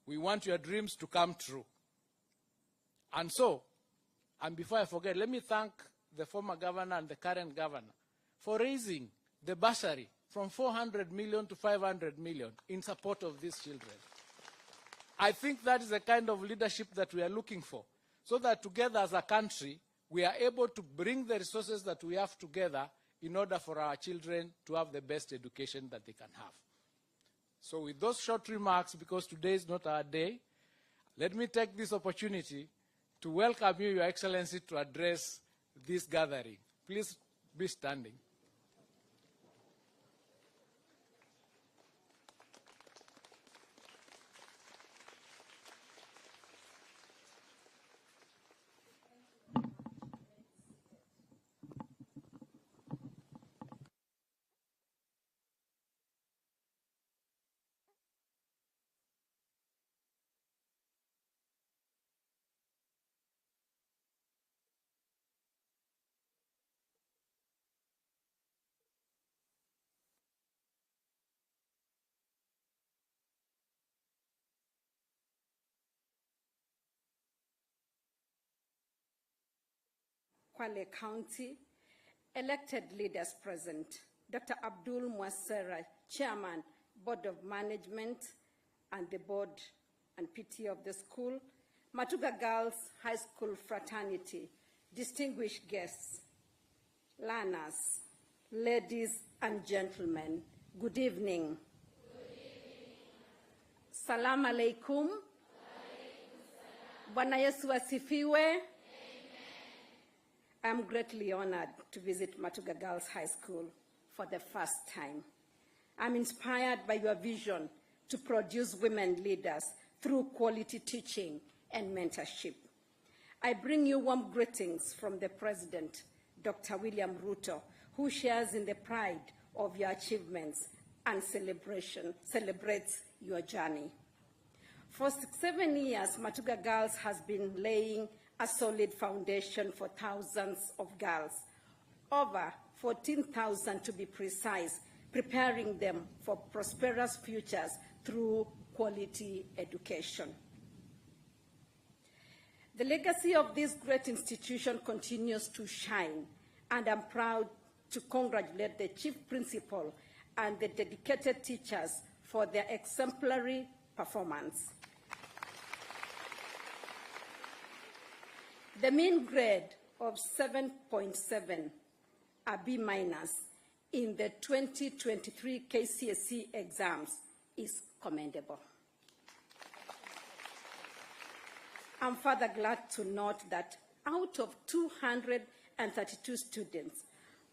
We want your dreams to come true. And so, and before I forget, let me thank the former governor and the current governor for raising the bursary from 400 million to 500 million in support of these children. I think that is the kind of leadership that we are looking for, so that together as a country, we are able to bring the resources that we have together in order for our children to have the best education that they can have. So with those short remarks, because today is not our day, let me take this opportunity to welcome you, Your Excellency, to address this gathering. Please be standing. Kwale County, elected leaders present, Dr. Abdul Mwasera, Chairman, Board of Management, and the Board and PT of the school, Matuga Girls High School Fraternity, distinguished guests, learners, ladies and gentlemen, good evening. Salam alaikum. Bwana Yesu asifiwe. I'm greatly honored to visit Matuga Girls High School for the first time. I'm inspired by your vision to produce women leaders through quality teaching and mentorship. I bring you warm greetings from the President, Dr. William Ruto, who shares in the pride of your achievements and celebrates your journey. For 7 years, Matuga Girls has been laying a solid foundation for thousands of girls, over 14,000 to be precise, preparing them for prosperous futures through quality education. The legacy of this great institution continues to shine, and I'm proud to congratulate the Chief Principal and the dedicated teachers for their exemplary performance. The mean grade of 7.7, a B- in the 2023 KCSE exams is commendable. I'm further glad to note that out of 232 students,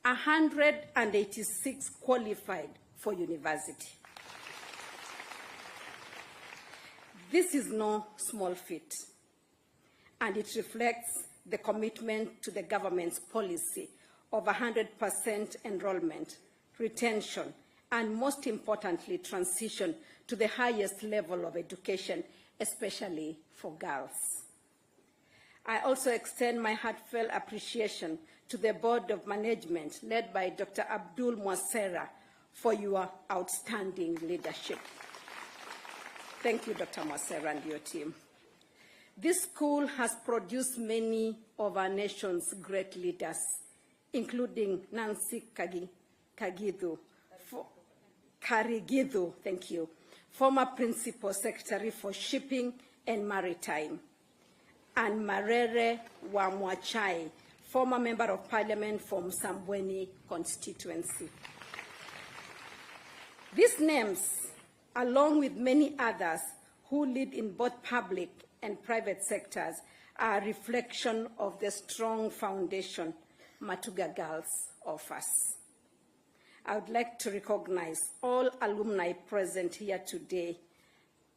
186 qualified for university. This is no small feat, and it reflects the commitment to the government's policy of 100% enrollment, retention, and most importantly, transition to the highest level of education, especially for girls. I also extend my heartfelt appreciation to the Board of Management, led by Dr. Abdul Mwasera, for your outstanding leadership. Thank you, Dr. Mwasera, and your team. This school has produced many of our nation's great leaders, including Nancy Karigidhu, thank you, former Principal Secretary for Shipping and Maritime, and Marere Wamwachai, former Member of Parliament from Sambweni Constituency. These names, along with many others who lead in both public and private sectors, are a reflection of the strong foundation Matuga Girls offers. I would like to recognize all alumni present here today.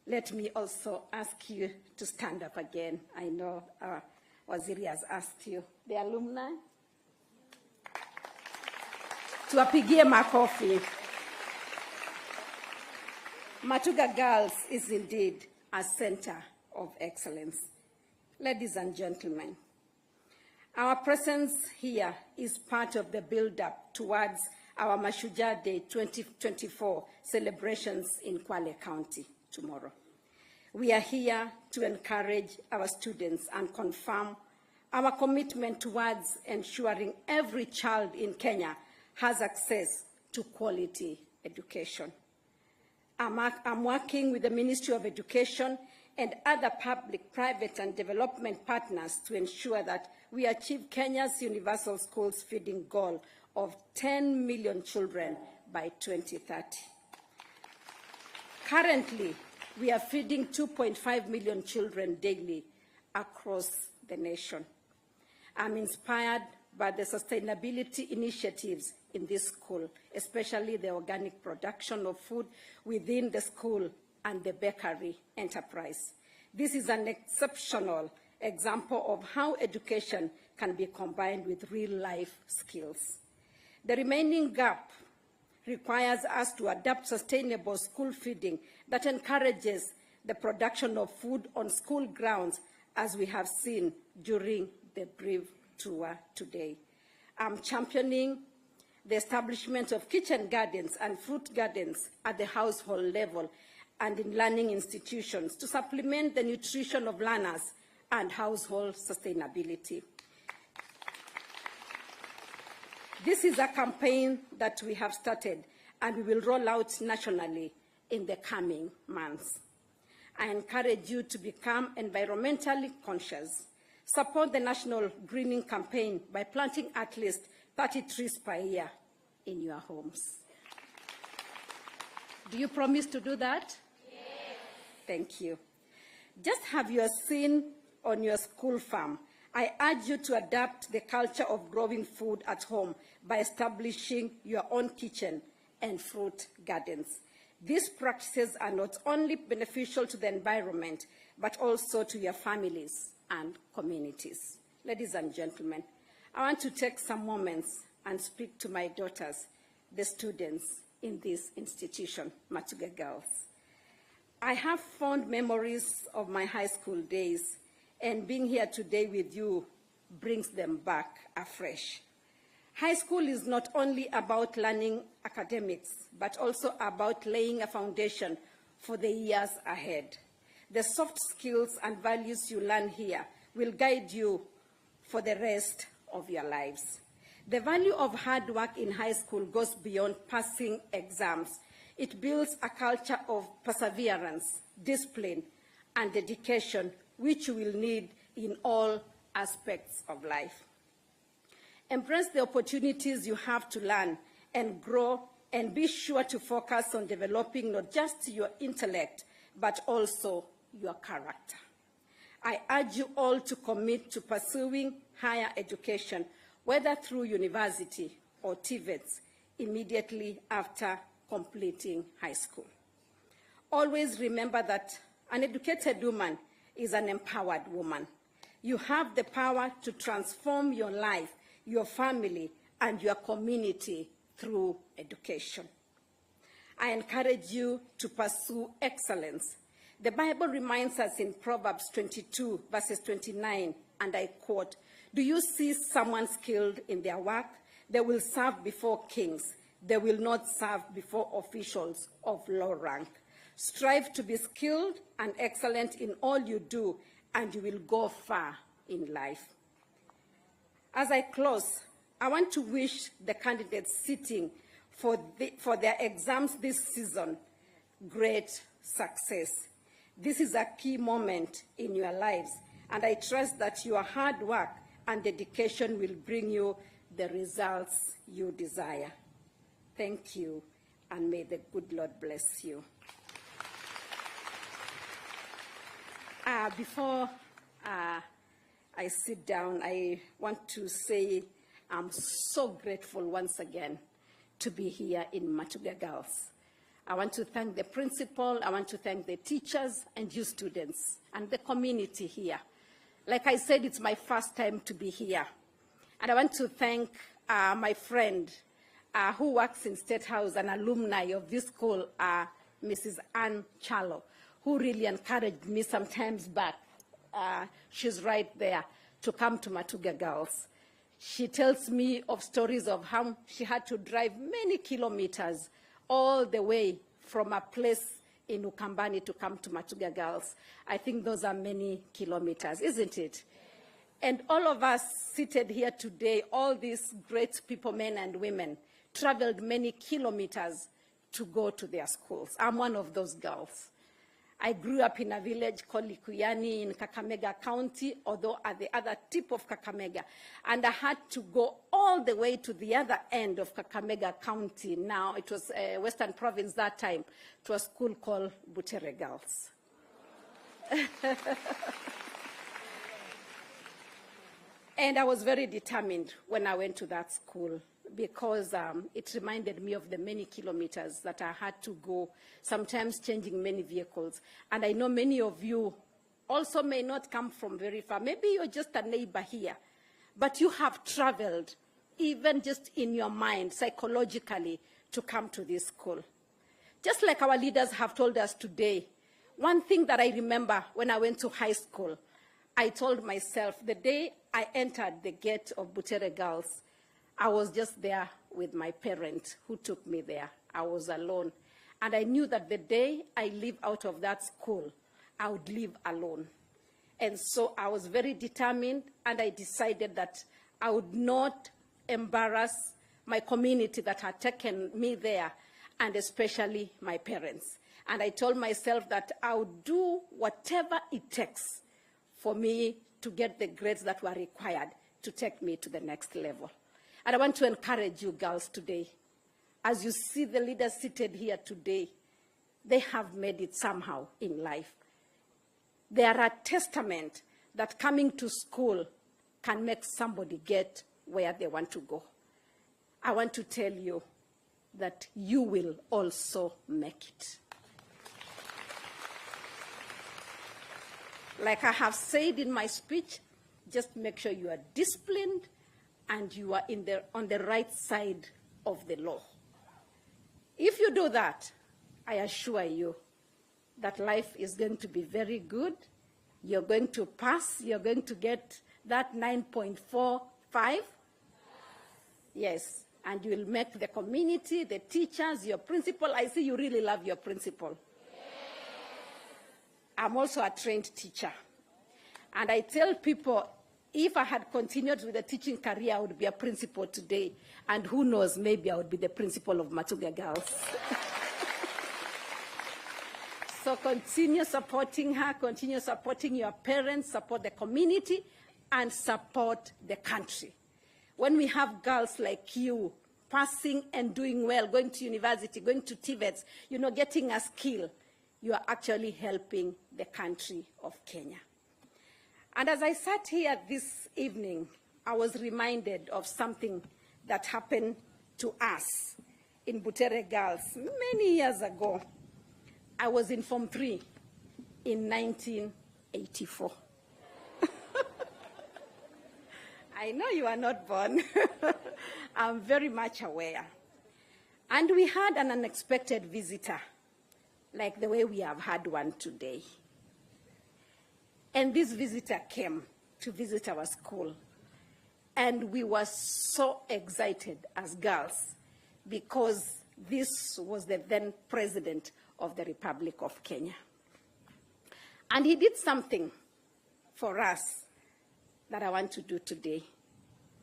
Let me also ask you to stand up again. I know Waziri has asked you. The alumni? Tuwapigie makofi. Matuga Girls is indeed a center of excellence. Ladies and gentlemen, our presence here is part of the build-up towards our Mashujaa Day 2024 celebrations in Kwale County tomorrow. We are here to encourage our students and confirm our commitment towards ensuring every child in Kenya has access to quality education. I'm working with the Ministry of Education and other public, private, and development partners to ensure that we achieve Kenya's universal schools feeding goal of 10 million children by 2030. Currently, we are feeding 2.5 million children daily across the nation. I'm inspired by the sustainability initiatives in this school, especially the organic production of food within the school and the bakery enterprise. This is an exceptional example of how education can be combined with real-life skills. The remaining gap requires us to adopt sustainable school feeding that encourages the production of food on school grounds, as we have seen during the brief tour today. I'm championing the establishment of kitchen gardens and fruit gardens at the household level and in learning institutions to supplement the nutrition of learners and household sustainability. This is a campaign that we have started and we will roll out nationally in the coming months. I encourage you to become environmentally conscious. Support the National Greening Campaign by planting at least 30 trees per year in your homes. Do you promise to do that? Yes. Thank you. Just have your seen on your school farm. I urge you to adapt the culture of growing food at home by establishing your own kitchen and fruit gardens. These practices are not only beneficial to the environment, but also to your families and communities. Ladies and gentlemen, I want to take some moments and speak to my daughters, the students in this institution, Matuga Girls. I have fond memories of my high school days, and being here today with you brings them back afresh. High school is not only about learning academics, but also about laying a foundation for the years ahead. The soft skills and values you learn here will guide you for the rest of your lives. The value of hard work in high school goes beyond passing exams. It builds a culture of perseverance, discipline, and dedication, which you will need in all aspects of life. Embrace the opportunities you have to learn and grow, and be sure to focus on developing not just your intellect, but also your character. I urge you all to commit to pursuing higher education, whether through university or TVETs, immediately after completing high school. Always remember that an educated woman is an empowered woman. You have the power to transform your life, your family, and your community through education. I encourage you to pursue excellence. The Bible reminds us in Proverbs 22, verses 29, and I quote, "Do you see someone skilled in their work? They will serve before kings. They will not serve before officials of low rank. Strive to be skilled and excellent in all you do, and you will go far in life." As I close, I want to wish the candidates sitting for their exams this season great success. This is a key moment in your lives, and I trust that your hard work and dedication will bring you the results you desire. Thank you, and may the good Lord bless you. Before I sit down, I want to say I'm so grateful once again to be here in Matuga Girls. I want to thank the principal, I want to thank the teachers and you students and the community here. Like I said, it's my first time to be here. And I want to thank my friend who works in State House, an alumni of this school, Mrs. Ann Chalo, who really encouraged me some times back. She's right there, to come to Matuga Girls. She tells me of stories of how she had to drive many kilometers all the way from a place in Ukambani to come to Matuga Girls. I think those are many kilometers, isn't it? And all of us seated here today, all these great people, men and women, traveled many kilometers to go to their schools. I'm one of those girls. I grew up in a village called Likuyani in Kakamega County, although at the other tip of Kakamega. And I had to go all the way to the other end of Kakamega County. Now, it was Western Province that time, to a school called Butere Girls. And I was very determined when I went to that school, because it reminded me of the many kilometers that I had to go, sometimes changing many vehicles. And I know many of you also may not come from very far. Maybe you're just a neighbor here, but you have traveled, even just in your mind, psychologically, to come to this school. Just like our leaders have told us today, one thing that I remember when I went to high school, I told myself the day I entered the gate of Butere Girls, I was just there with my parent who took me there. I was alone. And I knew that the day I leave out of that school, I would leave alone. And so I was very determined, and I decided that I would not embarrass my community that had taken me there, and especially my parents. And I told myself that I would do whatever it takes for me to get the grades that were required to take me to the next level. And I want to encourage you girls today. As you see the leaders seated here today, they have made it somehow in life. They are a testament that coming to school can make somebody get where they want to go. I want to tell you that you will also make it. Like I have said in my speech, just make sure you are disciplined and you are on the right side of the law. If you do that, I assure you that life is going to be very good. You're going to pass. You're going to get that 9.45. Yes, and you will make the community, the teachers, your principal. I see you really love your principal. I'm also a trained teacher. And I tell people, if I had continued with the teaching career, I would be a principal today. And who knows, maybe I would be the principal of Matuga Girls. So continue supporting her, continue supporting your parents, support the community, and support the country. When we have girls like you passing and doing well, going to university, going to TVETs, getting a skill, you are actually helping the country of Kenya. And as I sat here this evening, I was reminded of something that happened to us in Butere Girls many years ago. I was in Form 3 in 1984. I know you are not born. I'm very much aware. And we had an unexpected visitor, like the way we have had one today. And this visitor came to visit our school. And we were so excited as girls because this was the then president of the Republic of Kenya. And he did something for us that I want to do today,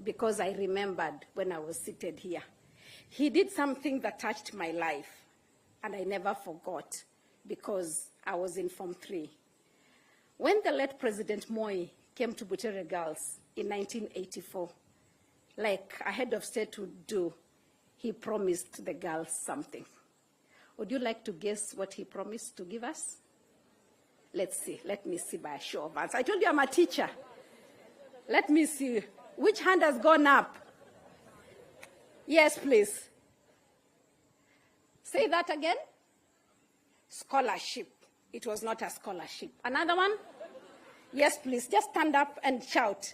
because I remembered when I was seated here. He did something that touched my life, and I never forgot, because I was in Form 3. When the late President Moi came to Butere Girls in 1984, like a head of state would do, he promised the girls something. Would you like to guess what he promised to give us? Let's see. Let me see by a show of hands. I told you I'm a teacher. Let me see. Which hand has gone up? Yes, please. Say that again. Scholarship. It was not a scholarship. Another one? Yes, please. Just stand up and shout.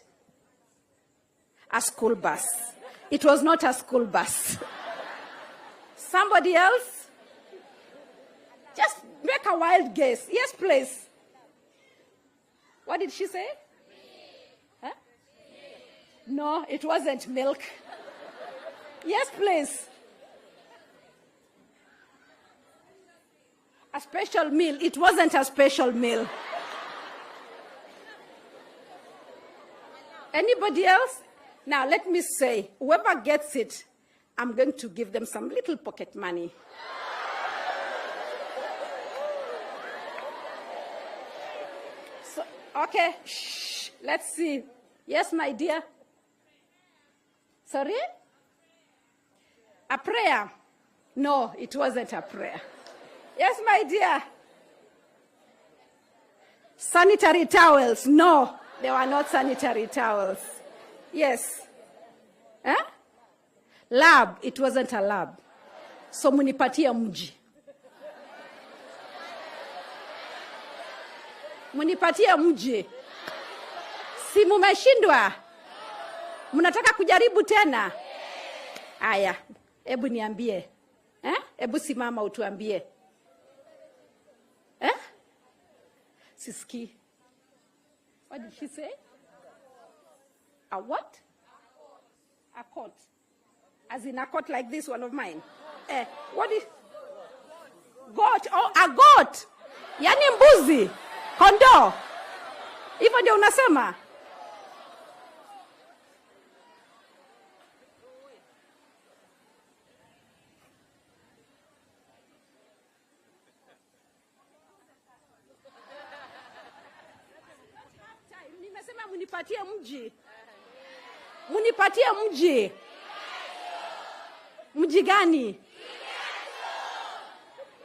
A school bus. It was not a school bus. Somebody else? Just make a wild guess. Yes, please. What did she say? Huh? No, it wasn't milk. Yes, please. A special meal. It wasn't a special meal. Anybody else? Now, let me say, whoever gets it, I'm going to give them some little pocket money. So, okay, shh, let's see. Yes, my dear? Sorry? A prayer? No, it wasn't a prayer. Yes, my dear? Sanitary towels? No, they were not sanitary towels. Yes. Eh? Lab? It wasn't a lab. So munipatia mji. Munipatia mji. Si mumeshindwa? Mnataka kujaribu tena? Aya, hebu niambie. Hebu simama utuambie. Siski. What did she say? A what? A coat. As in a coat like this one of mine. What is? Goat. Oh, a goat. Yani mbuzi. Kondoo. Hivyo ndio unasema? Nimesema munipatie mji. Munipatie mji. Mji gani?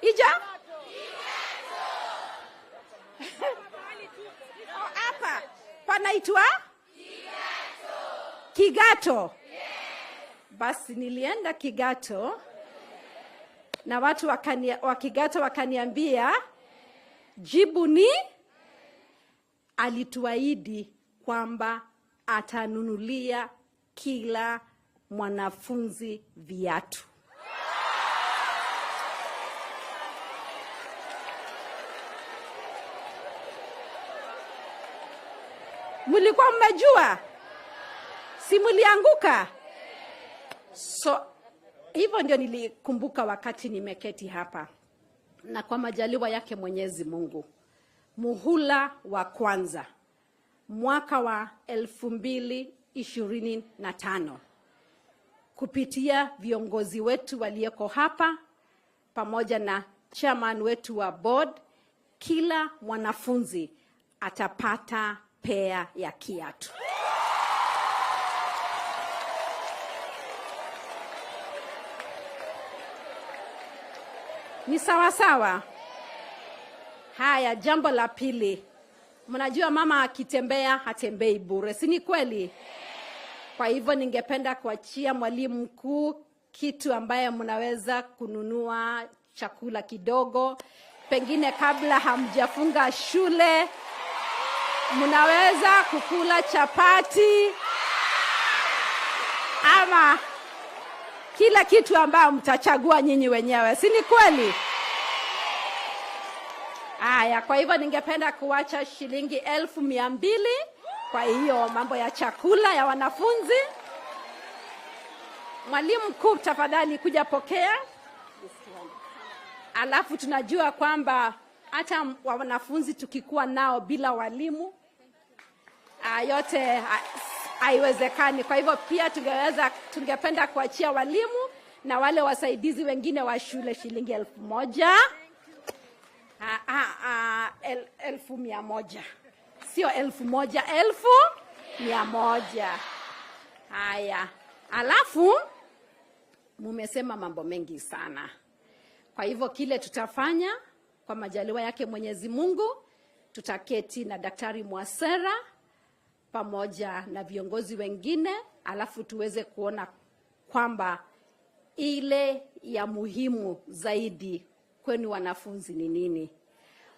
Ija? Hapa panaitwa Kigato. Basi nilienda Kigato na watu wa Kigato wakaniambia jibu ni alituahidi kwamba atanunulia kila mwanafunzi viatu. Mlikuwa mmejua? Si mlianguka? So hivyo ndio nilikumbuka wakati nimeketi hapa. Na kwa majaliwa yake Mwenyezi Mungu, muhula wa kwanza mwaka wa 2025 kupitia viongozi wetu walioko hapa pamoja na chairman wetu wa board, kila mwanafunzi atapata pair ya kiatu. Ni sawa sawa? Haya, jambo la pili. Mnajua mama akitembea hatembei bure, si ni kweli? Kwa hivyo ningependa kuachia mwalimu mkuu kitu ambaye mnaweza kununua chakula kidogo. Pengine kabla hamjafunga shule, mnaweza kukula chapati ama kila kitu ambayo mtachagua nyinyi wenyewe, si ni kweli? Haya, kwa hivyo ningependa kuacha shilingi 200,000 kwa hiyo mambo ya chakula ya wanafunzi. Mwalimu mkuu tafadhali kuja pokea. Alafu tunajua kwamba hata wanafunzi tukikuwa nao bila walimu yote haiwezekani. Kwa hivyo pia tungependa kuachia walimu na wale wasaidizi wengine wa shule shilingi 1,000. 1,100. Sio 1,000, 1,100. Haya. Alafu mumesema mambo mengi sana. Kwa hivyo kile tutafanya kwa majaliwa yake Mwenyezi Mungu, tutaketi na Daktari Mwasera pamoja na viongozi wengine, alafu tuweze kuona kwamba ile ya muhimu zaidi kwenu wanafunzi ni nini.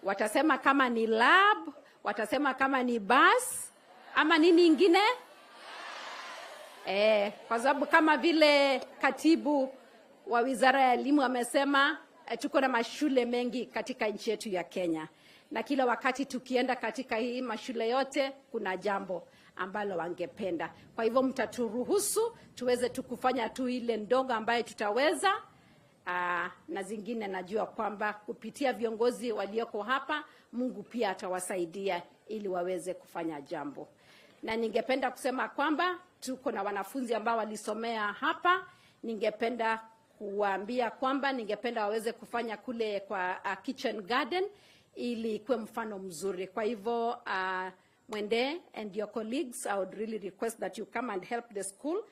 Watasema kama ni lab, watasema kama ni bus, ama nini ingine? Kwa sababu kama vile katibu wa Wizara ya Elimu amesema, tuko na mashule mengi katika nchi yetu ya Kenya. Na kila wakati tukienda katika hii mashule yote, kuna jambo ambalo wangependa. Kwa hivyo mtaturuhusu tuweze tukufanya tu ile ndogo ambayo tutaweza. na zingine najua kwamba kupitia viongozi walioko hapa Mungu pia atawasaidia ili waweze kufanya jambo. Na ningependa kusema kwamba tuko na wanafunzi ambao walisomea hapa. Ningependa kuwaambia kwamba ningependa waweze kufanya kule kwa kitchen garden ili kuwe mfano mzuri. Kwa hivyo Mwende and your colleagues, I would really request that you come and help the school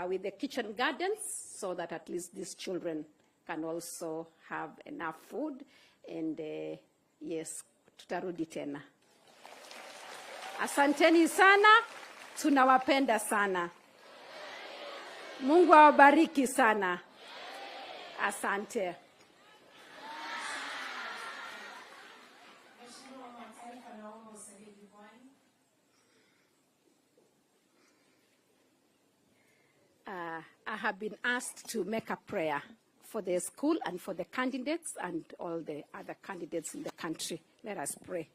with the kitchen gardens so that at least these children can also have enough food. And yes, tutarudi tena. Asanteni sana, tunawapenda sana. Mungu awabariki sana. Asante. I have been asked to make a prayer for the school and for the candidates and all the other candidates in the country. Let us pray.